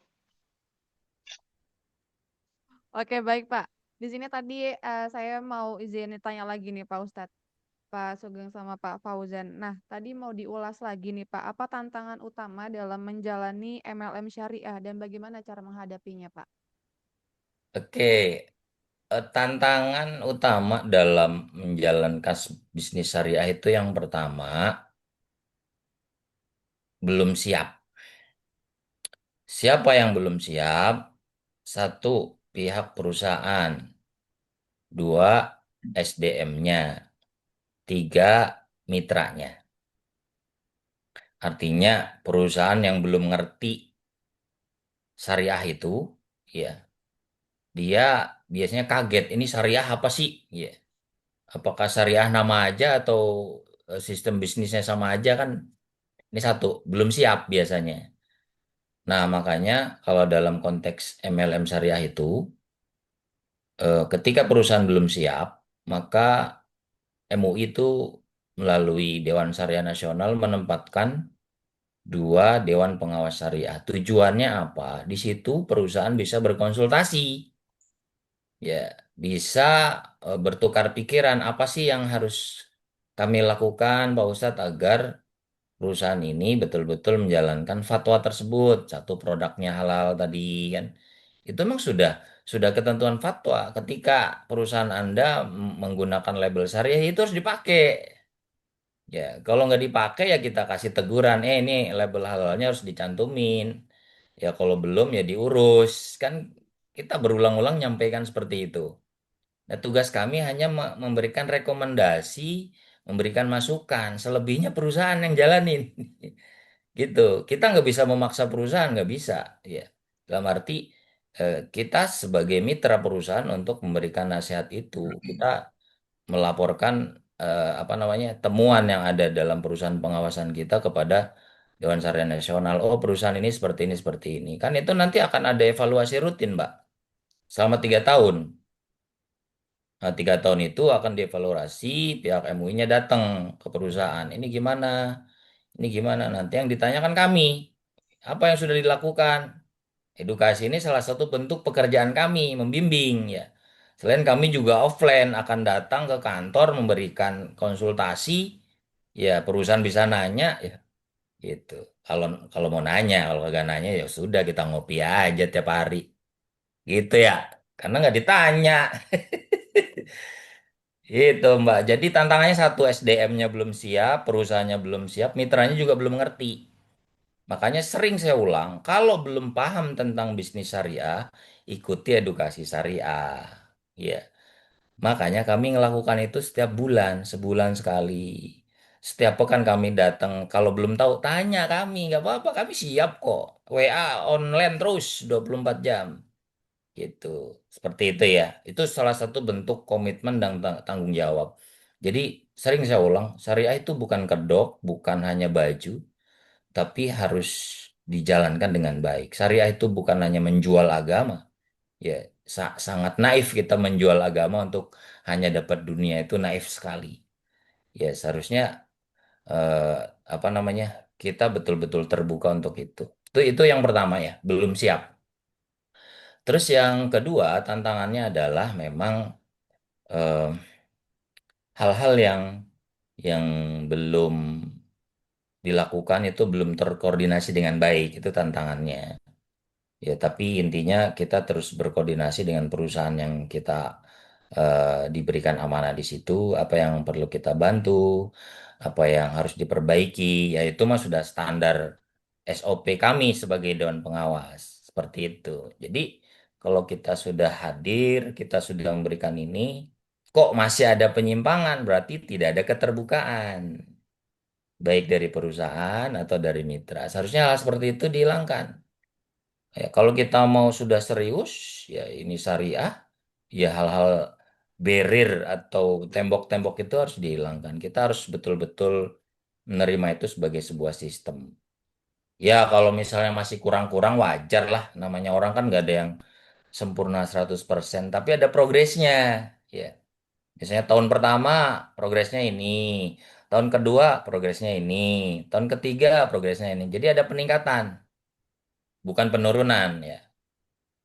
Oke, baik Pak. Di sini tadi saya mau izin tanya lagi nih Pak Ustadz, Pak Sugeng sama Pak Fauzan. Nah, tadi mau diulas lagi nih Pak, apa tantangan utama dalam menjalani MLM syariah dan bagaimana cara menghadapinya Pak? Oke, tantangan utama dalam menjalankan bisnis syariah itu yang pertama, belum siap. Siapa yang belum siap? Satu, pihak perusahaan. Dua, SDM-nya. Tiga, mitranya. Artinya perusahaan yang belum ngerti syariah itu, ya, dia biasanya kaget. Ini syariah apa sih? Ya, apakah syariah nama aja atau sistem bisnisnya sama aja kan? Ini satu, belum siap biasanya. Nah, makanya kalau dalam konteks MLM syariah itu, ketika perusahaan belum siap, maka MUI itu melalui Dewan Syariah Nasional menempatkan dua Dewan Pengawas Syariah. Tujuannya apa? Di situ perusahaan bisa berkonsultasi, ya, bisa bertukar pikiran apa sih yang harus kami lakukan, Pak Ustadz, agar perusahaan ini betul-betul menjalankan fatwa tersebut. Satu, produknya halal tadi kan. Itu memang sudah ketentuan fatwa. Ketika perusahaan Anda menggunakan label syariah itu harus dipakai. Ya, kalau nggak dipakai ya kita kasih teguran. Ini label halalnya harus dicantumin. Ya kalau belum ya diurus. Kan kita berulang-ulang nyampaikan seperti itu. Nah, tugas kami hanya memberikan rekomendasi, memberikan masukan. Selebihnya perusahaan yang jalanin. Gitu. Kita nggak bisa memaksa perusahaan, nggak bisa. Ya. Dalam arti kita sebagai mitra perusahaan untuk memberikan nasihat itu, kita melaporkan apa namanya temuan yang ada dalam perusahaan pengawasan kita kepada Dewan Syariah Nasional. Oh, perusahaan ini seperti ini seperti ini. Kan itu nanti akan ada evaluasi rutin, Mbak, selama 3 tahun. Nah, 3 tahun itu akan dievaluasi, pihak MUI-nya datang ke perusahaan. Ini gimana? Ini gimana? Nanti yang ditanyakan kami, apa yang sudah dilakukan? Edukasi ini salah satu bentuk pekerjaan kami, membimbing ya. Selain kami juga offline akan datang ke kantor memberikan konsultasi, ya perusahaan bisa nanya ya gitu. Kalau kalau mau nanya, kalau nggak nanya ya sudah kita ngopi aja tiap hari. Gitu ya. Karena nggak ditanya. Itu Mbak. Jadi tantangannya satu, SDM-nya belum siap, perusahaannya belum siap, mitranya juga belum ngerti. Makanya sering saya ulang, kalau belum paham tentang bisnis syariah, ikuti edukasi syariah. Ya, makanya kami melakukan itu setiap bulan, sebulan sekali. Setiap pekan kami datang, kalau belum tahu, tanya kami, nggak apa-apa, kami siap kok. WA online terus 24 jam. Gitu. Seperti itu ya. Itu salah satu bentuk komitmen dan tanggung jawab. Jadi sering saya ulang, syariah itu bukan kedok, bukan hanya baju, tapi harus dijalankan dengan baik. Syariah itu bukan hanya menjual agama, ya sangat naif kita menjual agama untuk hanya dapat dunia, itu naif sekali. Ya seharusnya eh, apa namanya kita betul-betul terbuka untuk itu. Itu yang pertama ya, belum siap. Terus yang kedua tantangannya adalah memang eh, hal-hal yang belum dilakukan itu belum terkoordinasi dengan baik, itu tantangannya. Ya, tapi intinya kita terus berkoordinasi dengan perusahaan yang kita diberikan amanah di situ, apa yang perlu kita bantu, apa yang harus diperbaiki, ya itu mah sudah standar SOP kami sebagai Dewan Pengawas, seperti itu. Jadi kalau kita sudah hadir, kita sudah memberikan ini, kok masih ada penyimpangan, berarti tidak ada keterbukaan, baik dari perusahaan atau dari mitra. Seharusnya hal seperti itu dihilangkan. Ya, kalau kita mau sudah serius, ya ini syariah, ya hal-hal barrier atau tembok-tembok itu harus dihilangkan. Kita harus betul-betul menerima itu sebagai sebuah sistem. Ya, kalau misalnya masih kurang-kurang wajar lah. Namanya orang kan nggak ada yang sempurna 100%, tapi ada progresnya. Ya, misalnya tahun pertama progresnya ini, tahun kedua progresnya ini, tahun ketiga progresnya ini. Jadi ada peningkatan, bukan penurunan ya.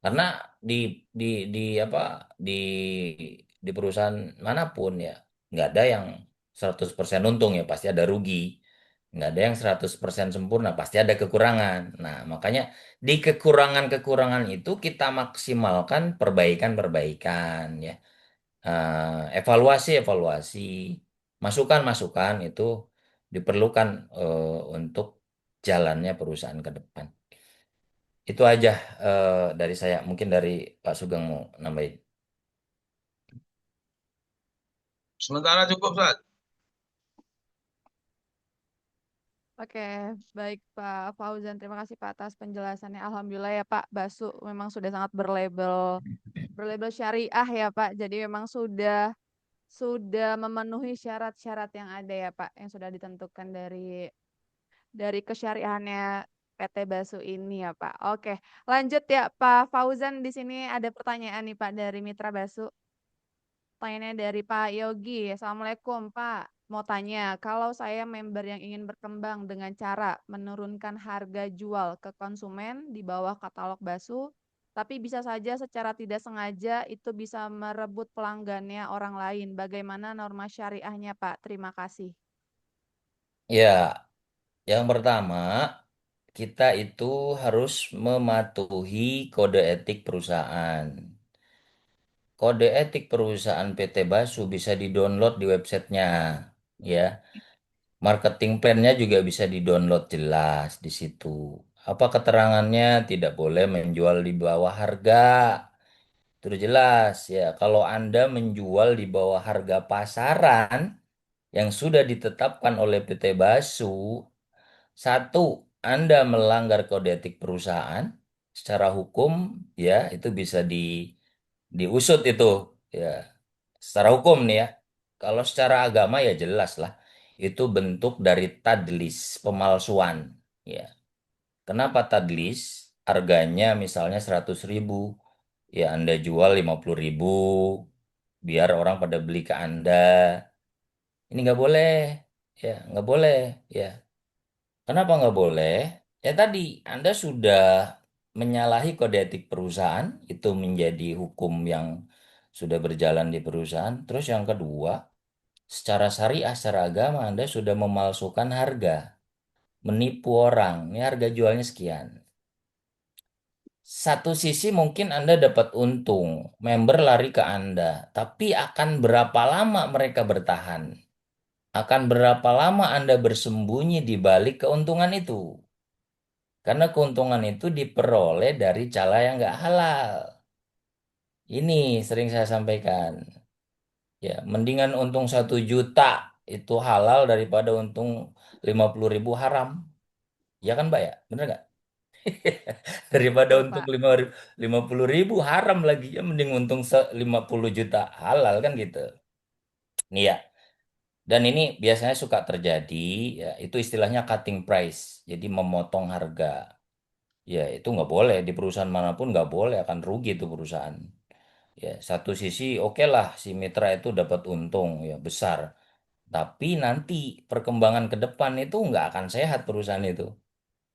Karena di di di apa di di perusahaan manapun ya nggak ada yang 100% untung, ya pasti ada rugi. Nggak ada yang 100% sempurna, pasti ada kekurangan. Nah, makanya di kekurangan-kekurangan itu kita maksimalkan perbaikan-perbaikan ya. Evaluasi-evaluasi, masukan-masukan itu diperlukan untuk jalannya perusahaan ke depan. Itu aja dari saya. Mungkin dari Pak Sugeng mau nambahin. Sementara cukup, Ustaz. Oke, baik Pak Fauzan. Terima kasih Pak atas penjelasannya. Alhamdulillah ya Pak, Basu memang sudah sangat berlabel syariah ya Pak. Jadi memang sudah memenuhi syarat-syarat yang ada ya Pak, yang sudah ditentukan dari kesyariahannya PT Basu ini ya Pak. Oke, lanjut ya Pak Fauzan. Di sini ada pertanyaan nih Pak dari Mitra Basu. Pertanyaannya dari Pak Yogi. Assalamualaikum Pak. mau tanya, kalau saya member yang ingin berkembang dengan cara menurunkan harga jual ke konsumen di bawah katalog Basu, tapi bisa saja secara tidak sengaja itu bisa merebut pelanggannya orang lain. Bagaimana norma syariahnya, Pak? Terima kasih. Ya, yang pertama, kita itu harus mematuhi kode etik perusahaan. Kode etik perusahaan PT Basu bisa di-download di websitenya, ya. Marketing plan-nya juga bisa di-download jelas di situ. Apa keterangannya? Tidak boleh menjual di bawah harga. Itu udah jelas, ya. Kalau Anda menjual di bawah harga pasaran yang sudah ditetapkan oleh PT Basu, satu, Anda melanggar kode etik perusahaan secara hukum, ya, itu bisa diusut itu, ya, secara hukum nih ya. Kalau secara agama ya jelas lah, itu bentuk dari tadlis, pemalsuan, ya. Kenapa tadlis? Harganya misalnya 100.000, ya Anda jual 50.000, biar orang pada beli ke Anda. Ini nggak boleh, ya, nggak boleh, ya. Kenapa nggak boleh? Ya tadi, Anda sudah menyalahi kode etik perusahaan, itu menjadi hukum yang sudah berjalan di perusahaan. Terus yang kedua, secara syariah, secara agama, Anda sudah memalsukan harga, menipu orang. Ini harga jualnya sekian. Satu sisi mungkin Anda dapat untung, member lari ke Anda, tapi akan berapa lama mereka bertahan? Akan berapa lama Anda bersembunyi di balik keuntungan itu? Karena keuntungan itu diperoleh dari cara yang nggak halal. Ini sering saya sampaikan. Ya, mendingan untung 1 juta itu halal daripada untung 50.000 haram. Ya kan, Mbak ya? Bener nggak? Daripada Betul, untung Pak. 50.000 haram lagi. Ya mending untung 50 juta halal kan gitu. Nih ya. Dan ini biasanya suka terjadi, ya, itu istilahnya cutting price. Jadi memotong harga. Ya, itu nggak boleh di perusahaan manapun nggak boleh akan rugi itu perusahaan. Ya, satu sisi oke lah si mitra itu dapat untung ya besar, tapi nanti perkembangan ke depan itu nggak akan sehat perusahaan itu.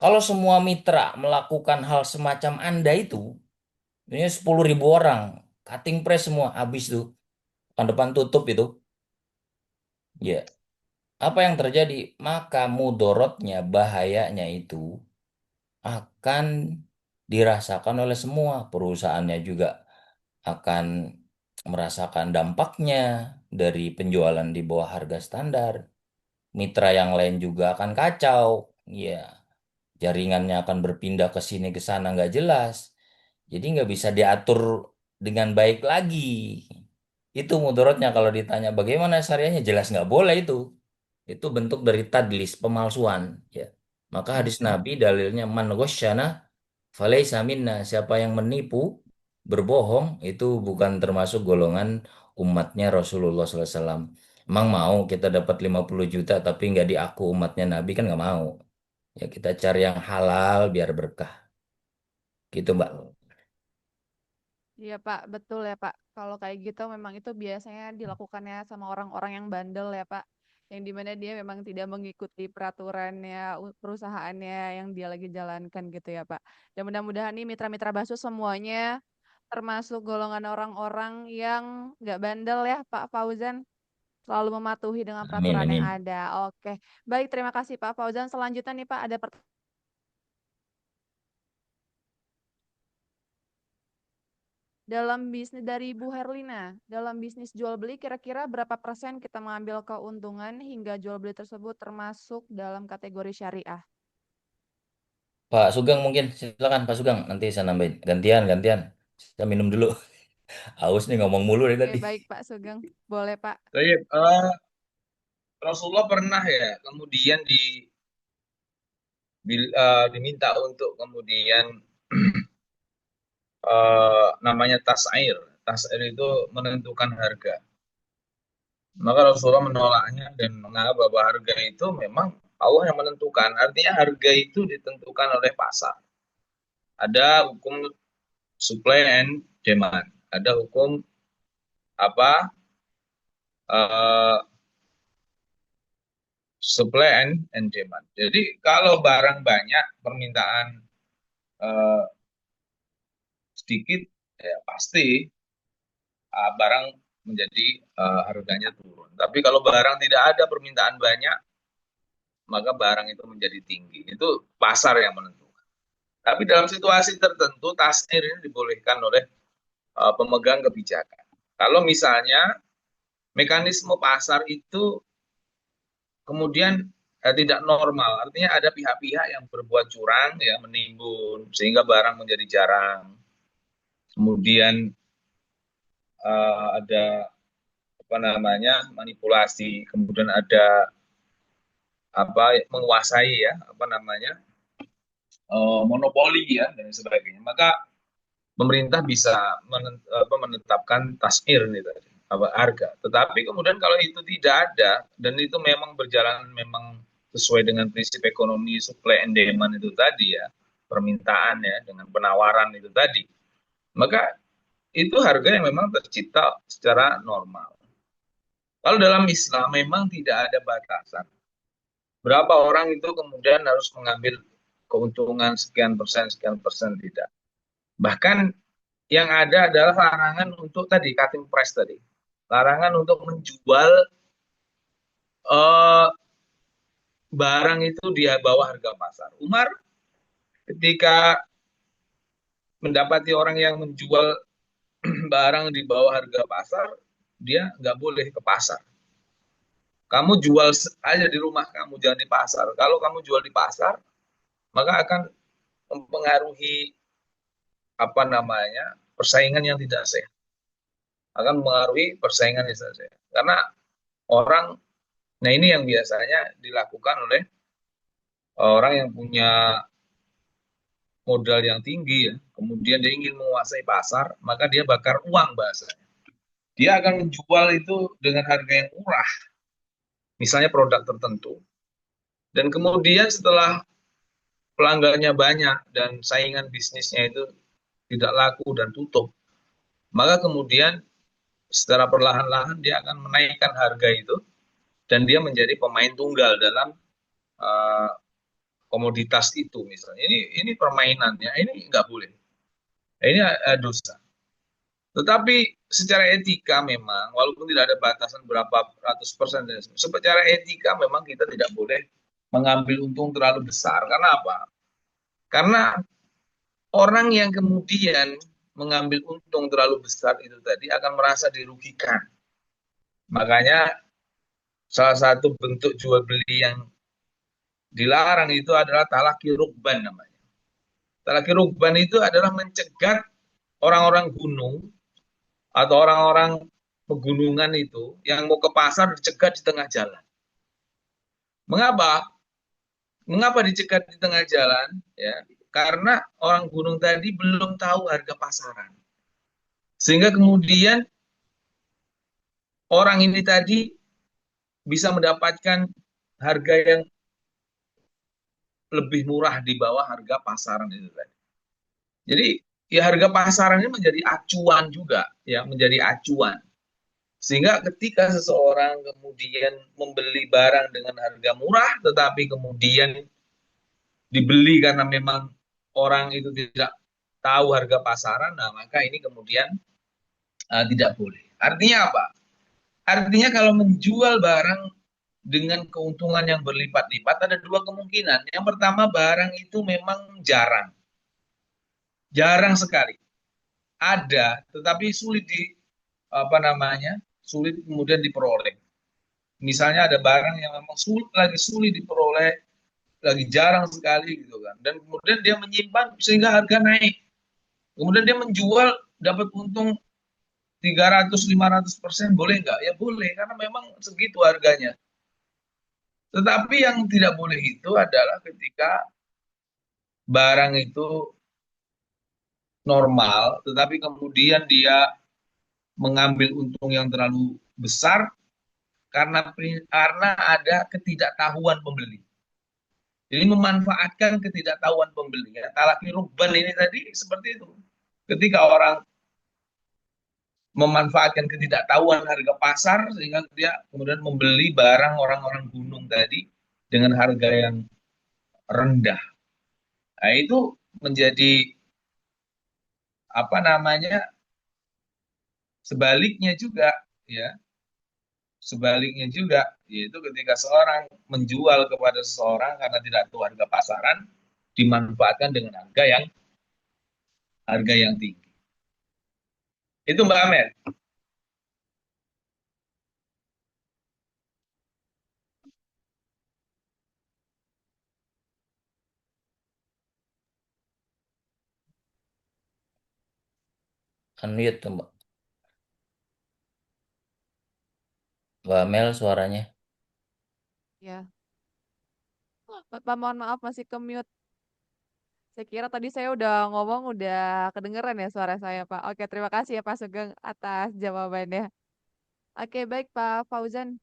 Kalau semua mitra melakukan hal semacam Anda itu, ini 10.000 orang, cutting price semua habis tuh, pekan depan tutup itu. Ya, apa yang terjadi? Maka mudorotnya, bahayanya itu akan dirasakan oleh semua. Perusahaannya juga akan merasakan dampaknya dari penjualan di bawah harga standar. Mitra yang lain juga akan kacau. Ya, jaringannya akan berpindah ke sini ke sana nggak jelas. Jadi nggak bisa diatur dengan baik lagi. Itu mudaratnya kalau ditanya bagaimana syariahnya jelas nggak boleh itu. Itu bentuk dari tadlis, pemalsuan. Ya. Maka hadis Nabi dalilnya man ghasyana falaisa minna. Siapa yang menipu, berbohong, itu bukan termasuk golongan umatnya Rasulullah SAW. Emang mau kita dapat 50 juta tapi nggak diaku umatnya Nabi kan nggak mau. Ya kita cari yang halal biar berkah. Gitu Mbak. Iya Pak, betul ya Pak. Kalau kayak gitu memang itu biasanya dilakukannya sama orang-orang yang bandel ya Pak. Yang dimana dia memang tidak mengikuti peraturannya, perusahaannya yang dia lagi jalankan gitu ya Pak. Dan mudah-mudahan nih mitra-mitra Basu semuanya termasuk golongan orang-orang yang nggak bandel ya Pak Fauzan. Selalu mematuhi dengan Amin, peraturan yang amin. ada. Oke, baik terima kasih Pak Fauzan. Selanjutnya nih Pak ada dalam bisnis dari Bu Herlina, dalam bisnis jual beli kira-kira berapa persen kita mengambil keuntungan hingga jual beli tersebut termasuk dalam kategori syariah? Pak Sugeng mungkin silakan Pak Sugeng nanti saya nambahin. Gantian, gantian. Saya minum dulu. Haus nih ngomong mulu dari Oke, tadi. baik Pak Sugeng. Boleh Pak. Baik, Rasulullah pernah ya kemudian diminta untuk kemudian namanya tas'ir. Tas'ir itu menentukan harga. Maka Rasulullah menolaknya dan menganggap bahwa harga itu memang Allah yang menentukan. Artinya harga itu ditentukan oleh pasar. Ada hukum supply and demand. Ada hukum apa? eh, supply and demand. Jadi kalau barang banyak, permintaan eh, sedikit, ya pasti barang menjadi harganya turun. Tapi kalau barang tidak ada permintaan banyak, maka barang itu menjadi tinggi. Itu pasar yang menentukan. Tapi dalam situasi tertentu, tasnir ini dibolehkan oleh pemegang kebijakan. Kalau misalnya mekanisme pasar itu kemudian tidak normal, artinya ada pihak-pihak yang berbuat curang, ya menimbun sehingga barang menjadi jarang. Kemudian ada apa namanya manipulasi, kemudian ada apa menguasai ya apa namanya monopoli ya dan sebagainya. Maka pemerintah bisa menetapkan tasir nih tadi apa harga. Tetapi kemudian kalau itu tidak ada dan itu memang berjalan memang sesuai dengan prinsip ekonomi supply and demand itu tadi ya, permintaan ya dengan penawaran itu tadi, maka itu harga yang memang tercipta secara normal. Kalau dalam Islam memang tidak ada batasan berapa orang itu kemudian harus mengambil keuntungan sekian persen tidak. Bahkan yang ada adalah larangan untuk tadi cutting price tadi. Larangan untuk menjual eh, barang itu di bawah harga pasar. Umar ketika mendapati orang yang menjual barang di bawah harga pasar, dia nggak boleh ke pasar. Kamu jual aja di rumah kamu, jangan di pasar. Kalau kamu jual di pasar, maka akan mempengaruhi apa namanya persaingan yang tidak sehat. Akan mempengaruhi persaingan yang tidak sehat. Karena orang, nah ini yang biasanya dilakukan oleh orang yang punya modal yang tinggi ya, kemudian dia ingin menguasai pasar, maka dia bakar uang bahasanya. Dia akan menjual itu dengan harga yang murah, misalnya produk tertentu. Dan kemudian setelah pelanggannya banyak dan saingan bisnisnya itu tidak laku dan tutup, maka kemudian secara perlahan-lahan dia akan menaikkan harga itu dan dia menjadi pemain tunggal dalam uh, komoditas itu misalnya. Ini permainannya, ini nggak boleh. Ini dosa. Tetapi secara etika memang, walaupun tidak ada batasan berapa ratus persen, secara etika memang kita tidak boleh mengambil untung terlalu besar. Karena apa? Karena orang yang kemudian mengambil untung terlalu besar itu tadi akan merasa dirugikan. Makanya salah satu bentuk jual beli yang dilarang itu adalah talaki rukban namanya. Talaki rukban itu adalah mencegat orang-orang gunung atau orang-orang pegunungan itu yang mau ke pasar dicegat di tengah jalan. Mengapa? Mengapa dicegat di tengah jalan? Ya, karena orang gunung tadi belum tahu harga pasaran. Sehingga kemudian orang ini tadi bisa mendapatkan harga yang lebih murah di bawah harga pasaran itu tadi. Jadi ya harga pasaran ini menjadi acuan juga, ya menjadi acuan. Sehingga ketika seseorang kemudian membeli barang dengan harga murah, tetapi kemudian dibeli karena memang orang itu tidak tahu harga pasaran, nah maka ini kemudian tidak boleh. Artinya apa? Artinya kalau menjual barang dengan keuntungan yang berlipat-lipat ada dua kemungkinan. Yang pertama barang itu memang jarang, jarang sekali. Ada, tetapi sulit di apa namanya, sulit kemudian diperoleh. Misalnya ada barang yang memang sulit diperoleh, lagi jarang sekali gitu kan. Dan kemudian dia menyimpan sehingga harga naik. Kemudian dia menjual dapat untung 300-500%, boleh nggak? Ya boleh, karena memang segitu harganya. Tetapi yang tidak boleh itu adalah ketika barang itu normal, tetapi kemudian dia mengambil untung yang terlalu besar karena ada ketidaktahuan pembeli. Jadi memanfaatkan ketidaktahuan pembeli. Ya. Talaki rukban ini tadi seperti itu. Ketika orang memanfaatkan ketidaktahuan harga pasar sehingga dia kemudian membeli barang orang-orang gunung tadi dengan harga yang rendah. Nah, itu menjadi apa namanya? Sebaliknya juga, ya. Sebaliknya juga, yaitu ketika seorang menjual kepada seseorang karena tidak tahu harga pasaran, dimanfaatkan dengan harga yang tinggi. Itu Mbak Amel. Unmute tuh, Mbak Mel suaranya. Ya. Bapak mohon maaf masih ke mute. Saya kira tadi saya udah ngomong udah kedengeran ya suara saya, Pak. Oke, terima kasih ya Pak Sugeng atas jawabannya. Oke, baik Pak Fauzan.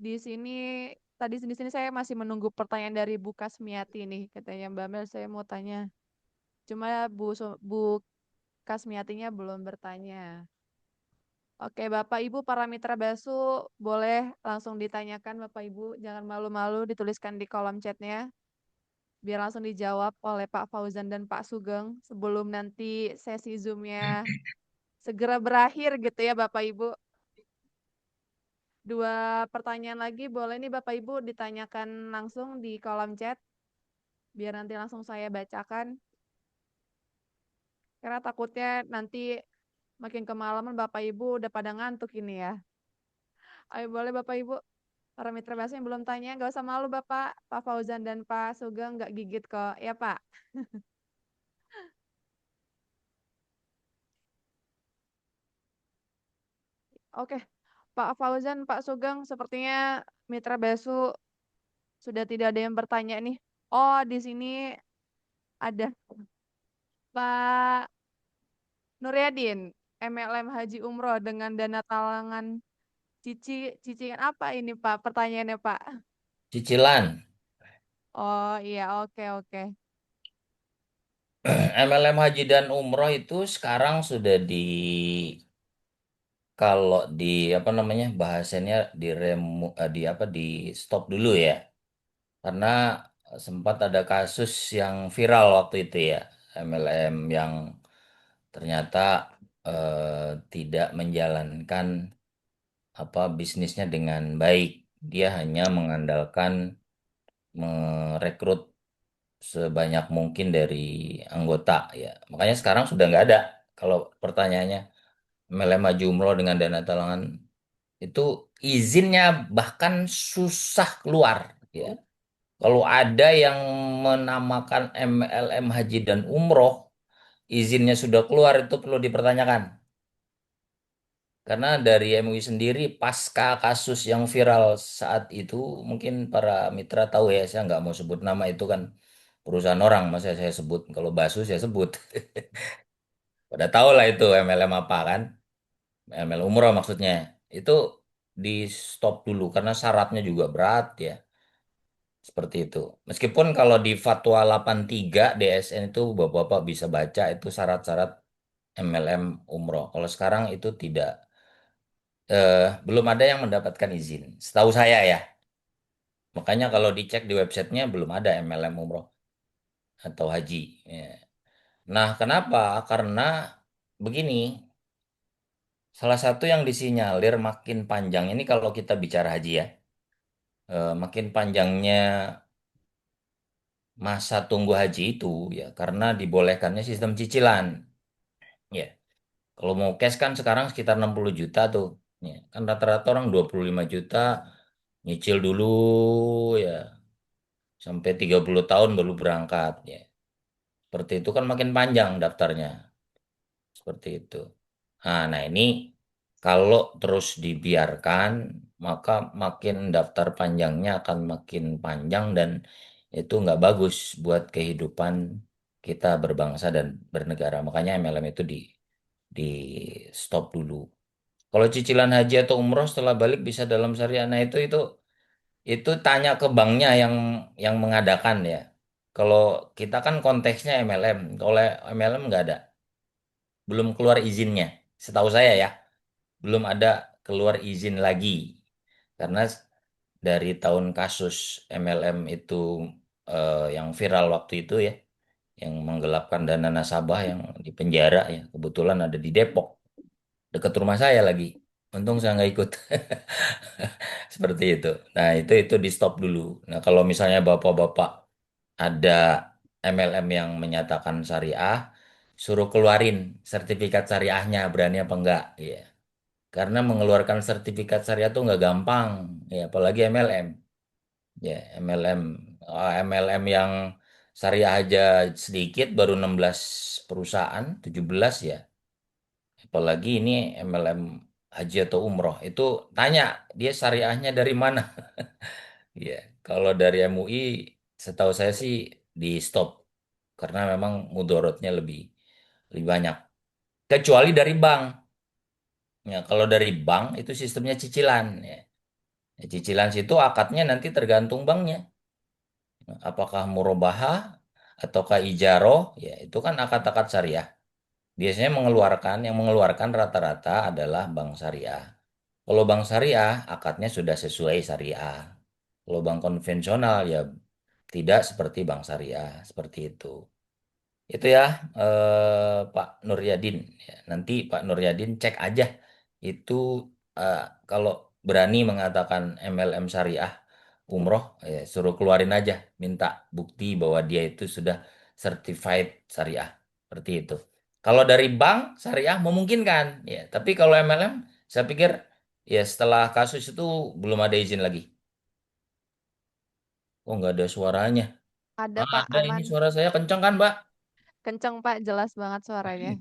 Di sini di sini saya masih menunggu pertanyaan dari Bu Kasmiati nih. Katanya Mbak Mel saya mau tanya. Cuma Bu Kasmiatinya belum bertanya. Oke, Bapak Ibu para mitra Basu boleh langsung ditanyakan Bapak Ibu, jangan malu-malu dituliskan di kolom chatnya biar langsung dijawab oleh Pak Fauzan dan Pak Sugeng sebelum nanti sesi Zoom-nya segera berakhir gitu ya Bapak Ibu. Dua pertanyaan lagi boleh nih Bapak Ibu ditanyakan langsung di kolom chat biar nanti langsung saya bacakan. Karena takutnya nanti makin kemalaman Bapak Ibu udah pada ngantuk ini ya. Ayo boleh Bapak Ibu, para mitra bahasa yang belum tanya, nggak usah malu Bapak. Pak Fauzan dan Pak Sugeng nggak gigit kok. Ya Pak. Oke, Pak Fauzan, Pak Sugeng, sepertinya Mitra Basu sudah tidak ada yang bertanya nih. Oh, di sini ada Pak Nuryadin, MLM Haji Umroh dengan dana talangan cicilan apa ini Pak? Pertanyaannya Pak. Cicilan. Oh iya, oke oke. MLM Haji dan Umroh itu sekarang sudah kalau di apa namanya bahasanya di apa di stop dulu ya. Karena sempat ada kasus yang viral waktu itu ya. MLM yang ternyata tidak menjalankan apa bisnisnya dengan baik. Dia hanya mengandalkan merekrut sebanyak mungkin dari anggota ya. Makanya sekarang sudah nggak ada. Kalau pertanyaannya MLM maju umroh dengan dana talangan itu izinnya bahkan susah keluar ya. Kalau ada yang menamakan MLM haji dan umroh, izinnya sudah keluar itu perlu dipertanyakan. Karena dari MUI sendiri pasca kasus yang viral saat itu, mungkin para mitra tahu ya, saya nggak mau sebut nama itu kan perusahaan orang, masa saya sebut, kalau Basu saya sebut. Pada tahu lah itu MLM apa kan, MLM umroh maksudnya. Itu di stop dulu karena syaratnya juga berat ya, seperti itu. Meskipun kalau di Fatwa 83 DSN itu Bapak-Bapak bisa baca itu syarat-syarat MLM umroh. Kalau sekarang itu tidak belum ada yang mendapatkan izin. Setahu saya ya. Makanya kalau dicek di websitenya belum ada MLM umroh atau haji. Ya. Nah, kenapa? Karena begini, salah satu yang disinyalir makin panjang ini kalau kita bicara haji ya, makin panjangnya masa tunggu haji itu ya karena dibolehkannya sistem cicilan. Ya, kalau mau cash kan sekarang sekitar 60 juta tuh. Ya, kan rata-rata orang 25 juta nyicil dulu ya sampai 30 tahun baru berangkat ya. Seperti itu kan makin panjang daftarnya. Seperti itu. Nah, ini kalau terus dibiarkan, maka makin daftar panjangnya akan makin panjang dan itu nggak bagus buat kehidupan kita berbangsa dan bernegara. Makanya MLM itu di stop dulu. Kalau cicilan haji atau umroh setelah balik bisa dalam syariah, nah itu tanya ke banknya yang mengadakan ya. Kalau kita kan konteksnya MLM, kalau MLM nggak ada, belum keluar izinnya. Setahu saya ya, belum ada keluar izin lagi. Karena dari tahun kasus MLM itu yang viral waktu itu ya, yang menggelapkan dana nasabah yang di penjara ya, kebetulan ada di Depok, dekat rumah saya lagi. Untung saya nggak ikut. Seperti itu. Nah, itu di stop dulu. Nah, kalau misalnya bapak-bapak ada MLM yang menyatakan syariah, suruh keluarin sertifikat syariahnya, berani apa enggak? Iya. Karena mengeluarkan sertifikat syariah itu nggak gampang, ya, apalagi MLM. Ya, MLM, MLM yang syariah aja sedikit, baru 16 perusahaan, 17 ya. Apalagi ini MLM haji atau umroh. Itu tanya, dia syariahnya dari mana? Iya, kalau dari MUI, setahu saya sih di stop karena memang mudorotnya lebih banyak. Kecuali dari bank. Ya, kalau dari bank itu sistemnya cicilan. Ya. Ya, cicilan situ akadnya nanti tergantung banknya. Apakah murabahah ataukah ijaroh? Ya, itu kan akad-akad syariah. Biasanya yang mengeluarkan rata-rata adalah bank syariah. Kalau bank syariah, akadnya sudah sesuai syariah. Kalau bank konvensional ya tidak seperti bank syariah, seperti itu. Itu ya, Pak Nuryadin. Ya, nanti Pak Nuryadin cek aja itu, eh, kalau berani mengatakan MLM syariah umroh, ya, suruh keluarin aja, minta bukti bahwa dia itu sudah certified syariah, seperti itu. Kalau dari bank syariah memungkinkan, ya. Tapi kalau MLM, saya pikir ya setelah kasus itu belum ada izin lagi. Oh, nggak ada suaranya. Ada Pak, Ada ini aman. suara saya kencang kan, Mbak? Kenceng Pak, jelas banget suaranya.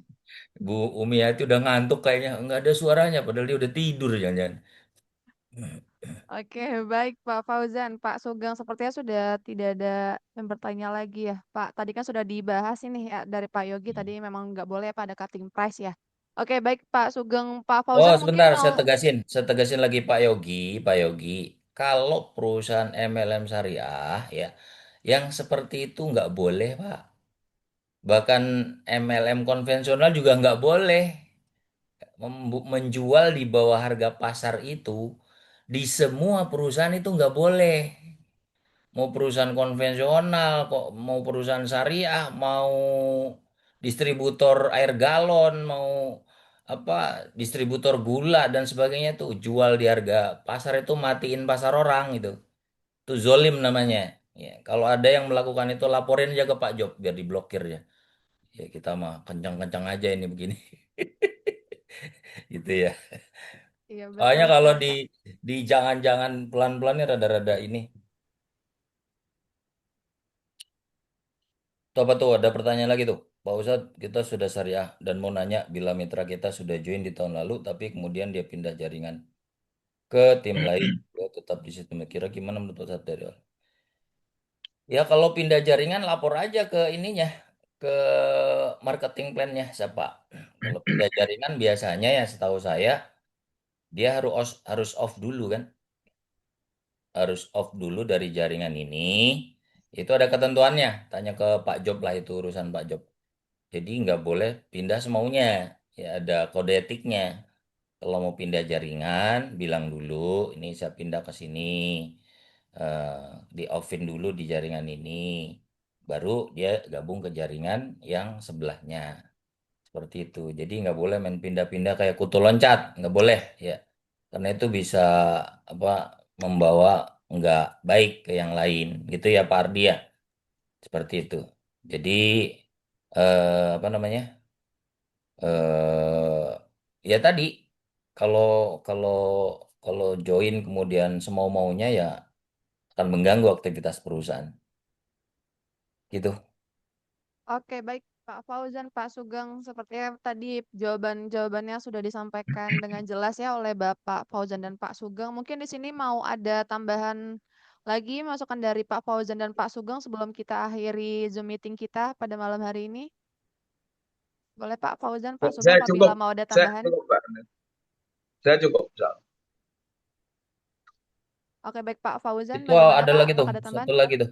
Bu Umi ya itu udah ngantuk kayaknya, nggak ada suaranya, padahal dia udah tidur jangan-jangan. Oke, baik Pak Fauzan. Pak Sugeng sepertinya sudah tidak ada yang bertanya lagi ya. Pak, tadi kan sudah dibahas ini ya dari Pak Yogi, tadi memang nggak boleh ya Pak ada cutting price ya. Oke, baik Pak Sugeng. Pak Oh, Fauzan mungkin sebentar, mau saya tegasin lagi Pak Yogi, Pak Yogi. Kalau perusahaan MLM syariah ya, yang seperti itu nggak boleh, Pak. Bahkan MLM konvensional juga nggak boleh menjual di bawah harga pasar itu. Di semua perusahaan itu nggak boleh. Mau perusahaan konvensional, kok mau perusahaan syariah, mau distributor air galon, mau apa distributor gula dan sebagainya tuh jual di harga pasar itu matiin pasar orang itu zolim namanya. Ya, kalau ada yang melakukan itu laporin aja ke Pak Job biar diblokir ya. Ya kita mah kencang-kencang aja ini begini. Gitu ya. iya betul Soalnya kalau sekali Pak. di jangan-jangan pelan-pelan ini rada-rada ini. Tuh apa tuh ada pertanyaan lagi tuh. Pak Ustadz, kita sudah syariah dan mau nanya bila mitra kita sudah join di tahun lalu, tapi kemudian dia pindah jaringan ke tim lain, ya tetap di sistem. Kira gimana menurut Pak Ustadz dari awal? Ya kalau pindah jaringan lapor aja ke ininya, ke marketing plan-nya siapa. Kalau pindah jaringan biasanya ya setahu saya dia harus off dulu kan, harus off dulu dari jaringan ini. Itu ada ketentuannya. Tanya ke Pak Job lah itu urusan Pak Job. Jadi nggak boleh pindah semaunya. Ya ada kode etiknya. Kalau mau pindah jaringan, bilang dulu, ini saya pindah ke sini. Di offin dulu di jaringan ini. Baru dia gabung ke jaringan yang sebelahnya. Seperti itu. Jadi nggak boleh main pindah-pindah kayak kutu loncat. Nggak boleh ya. Karena itu bisa apa membawa nggak baik ke yang lain. Gitu ya Pak Ardi ya. Seperti itu. Jadi apa namanya? Ya tadi kalau kalau kalau join kemudian semau-maunya ya akan mengganggu aktivitas perusahaan. Gitu. Oke, baik Pak Fauzan, Pak Sugeng. Sepertinya tadi jawaban-jawabannya sudah disampaikan dengan jelas ya oleh Bapak Fauzan dan Pak Sugeng. Mungkin di sini mau ada tambahan lagi masukan dari Pak Fauzan dan Pak Sugeng sebelum kita akhiri Zoom meeting kita pada malam hari ini. Boleh Pak Fauzan, Pak Sugeng Saya apabila cukup, mau ada saya tambahan. cukup, Pak. Saya cukup. Oke, baik Pak Fauzan, Itu bagaimana ada Pak? lagi tuh, Apakah ada tambahan? satu lagi tuh.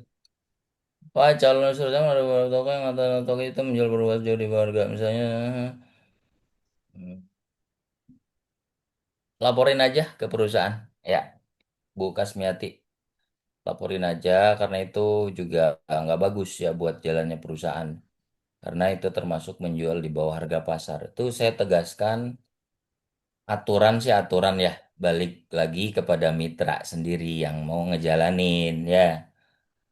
Pak calon serta ada beberapa tokoh yang kata tokoh itu menjual berbuat jauh di warga misalnya. Laporin aja ke perusahaan. Ya, Bu Kasmiati. laporin aja karena itu juga nggak bagus ya buat jalannya perusahaan. Karena itu termasuk menjual di bawah harga pasar. Itu saya tegaskan aturan sih aturan ya. Balik lagi kepada mitra sendiri yang mau ngejalanin ya.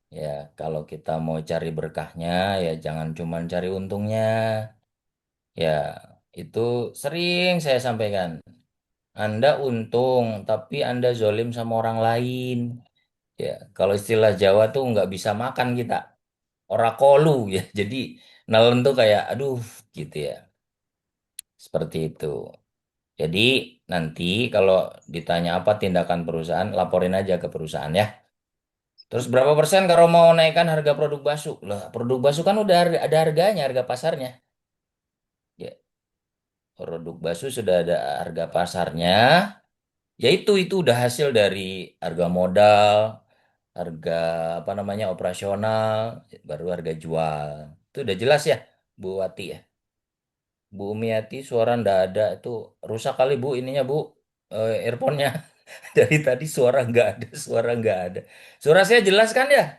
Ya, kalau kita mau cari berkahnya ya jangan cuman cari untungnya. Ya, itu sering saya sampaikan. Anda untung, tapi Anda zolim sama orang lain. Ya, kalau istilah Jawa tuh nggak bisa makan kita. Orakolu ya. Jadi nelen tuh kayak aduh gitu ya. Seperti itu. Jadi nanti kalau ditanya apa tindakan perusahaan, laporin aja ke perusahaan ya. Terus berapa persen kalau mau naikkan harga produk basu? Lah, produk basu kan udah ada harganya, harga pasarnya. Ya, produk basu sudah ada harga pasarnya. Ya itu udah hasil dari harga modal, harga apa namanya operasional, baru harga jual. Itu udah jelas ya, Bu Wati ya. Bu Umiati suara ndak ada itu rusak kali Bu ininya Bu, earphone-nya. Dari tadi suara nggak ada, suara nggak ada. Suara saya jelas kan ya?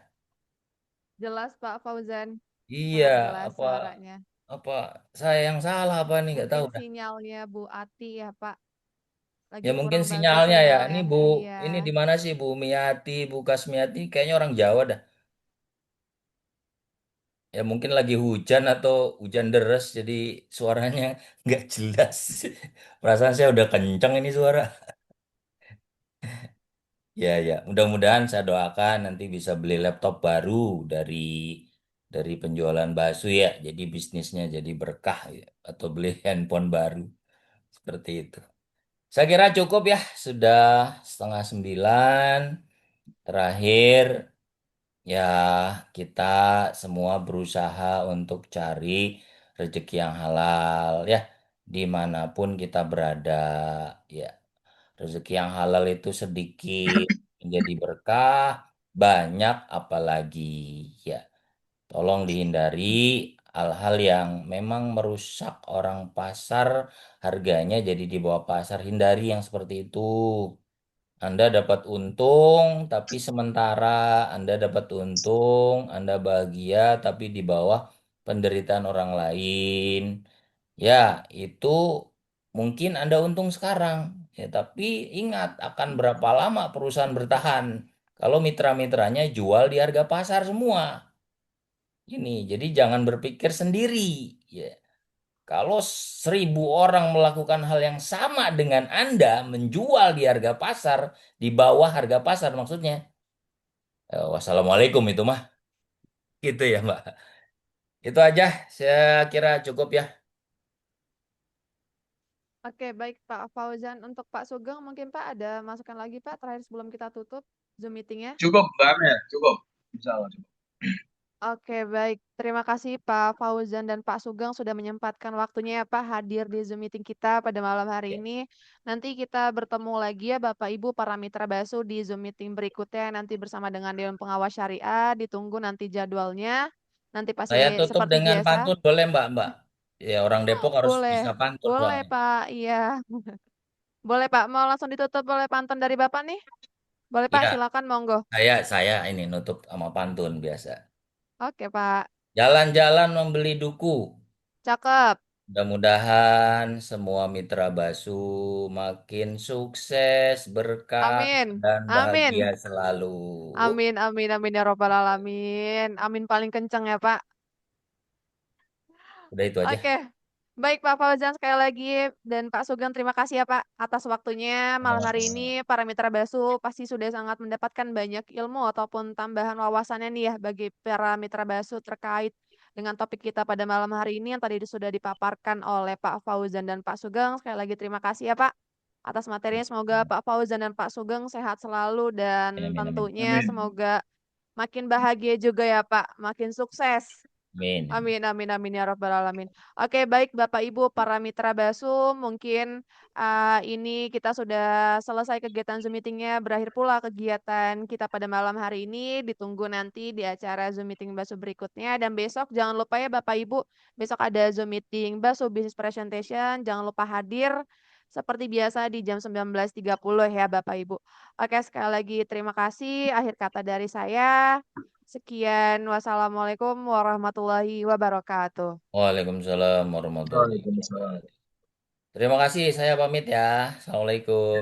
Jelas Pak Fauzan, Iya, sangat jelas apa suaranya. apa saya yang salah apa nih nggak tahu Mungkin dah. sinyalnya Bu Ati ya Pak, Ya lagi mungkin kurang bagus sinyalnya ya. sinyalnya. Ini Iya. di mana sih Bu Miati, Bu Kasmiati? Kayaknya orang Jawa dah. Ya mungkin lagi hujan atau hujan deras jadi suaranya nggak jelas. Perasaan saya udah kenceng ini suara. Ya ya, mudah-mudahan saya doakan nanti bisa beli laptop baru dari penjualan bakso ya. Jadi bisnisnya jadi berkah ya. Atau beli handphone baru seperti itu. Saya kira cukup ya, sudah 8:30. Terakhir, ya, kita semua berusaha untuk cari rezeki yang halal ya, dimanapun kita berada. Ya, rezeki yang halal itu sedikit menjadi berkah, banyak apalagi ya. Tolong dihindari hal-hal yang memang merusak orang pasar, harganya jadi di bawah pasar. Hindari yang seperti itu. Anda dapat untung, tapi sementara Anda dapat untung, Anda bahagia, tapi di bawah penderitaan orang lain. Ya, itu mungkin Anda untung sekarang. Ya, tapi ingat akan berapa lama perusahaan bertahan kalau mitra-mitranya jual di harga pasar semua. Ini, jadi jangan berpikir sendiri. Ya, kalau 1.000 orang melakukan hal yang sama dengan Anda, menjual di harga pasar, di bawah harga pasar maksudnya. Wassalamualaikum itu mah. Gitu ya, Mbak. Itu aja, saya kira cukup ya. Oke, baik Pak Fauzan. Untuk Pak Sugeng mungkin Pak ada masukan lagi Pak terakhir sebelum kita tutup Zoom meetingnya. Cukup, Mbak Amel, cukup. Insya Allah cukup. Oke, baik. Terima kasih Pak Fauzan dan Pak Sugeng sudah menyempatkan waktunya ya Pak hadir di Zoom meeting kita pada malam hari Ya. ini. Nanti kita bertemu lagi ya Bapak Ibu para mitra Basu di Zoom meeting berikutnya nanti bersama dengan Dewan Pengawas Syariah. Ditunggu nanti jadwalnya. Nanti Saya pasti tutup seperti dengan biasa. pantun, boleh Mbak, Mbak? Ya, orang Depok harus Boleh, bisa pantun boleh soalnya. Pak. Iya, boleh Pak. Mau langsung ditutup oleh pantun dari Bapak nih? Boleh Pak, Ya, silakan monggo. saya ini nutup sama pantun biasa. Oke Pak. Jalan-jalan membeli duku. Cakep. Mudah-mudahan semua mitra Basu makin sukses, berkah, Amin. dan bahagia Amin. selalu. Amin, amin, amin ya robbal alamin. Amin paling kenceng ya Pak. Udah itu aja. Oke, baik Pak Fauzan sekali lagi dan Pak Sugeng terima kasih ya Pak atas waktunya malam hari ini. Para mitra Basu pasti sudah sangat mendapatkan banyak ilmu ataupun tambahan wawasannya nih ya bagi para mitra Basu terkait dengan topik kita pada malam hari ini yang tadi sudah dipaparkan oleh Pak Fauzan dan Pak Sugeng. Sekali lagi terima kasih ya Pak atas materinya. Semoga Pak Fauzan dan Pak Sugeng sehat selalu dan Amin, amin. tentunya Amin. semoga makin bahagia juga ya Pak, makin sukses. Amin. Amin. Amin, amin, amin ya Rabbal Alamin. Oke, baik Bapak Ibu para mitra Basu, mungkin ini kita sudah selesai kegiatan Zoom meetingnya, berakhir pula kegiatan kita pada malam hari ini. Ditunggu nanti di acara Zoom meeting Basu berikutnya. Dan besok jangan lupa ya Bapak Ibu, besok ada Zoom meeting Basu Business Presentation, jangan lupa hadir. seperti biasa di jam 19.30 ya Bapak Ibu. Oke, sekali lagi terima kasih. Akhir kata dari saya. Sekian, wassalamualaikum warahmatullahi wabarakatuh. Waalaikumsalam warahmatullahi Waalaikumsalam. wabarakatuh. Terima kasih, saya pamit ya. Assalamualaikum.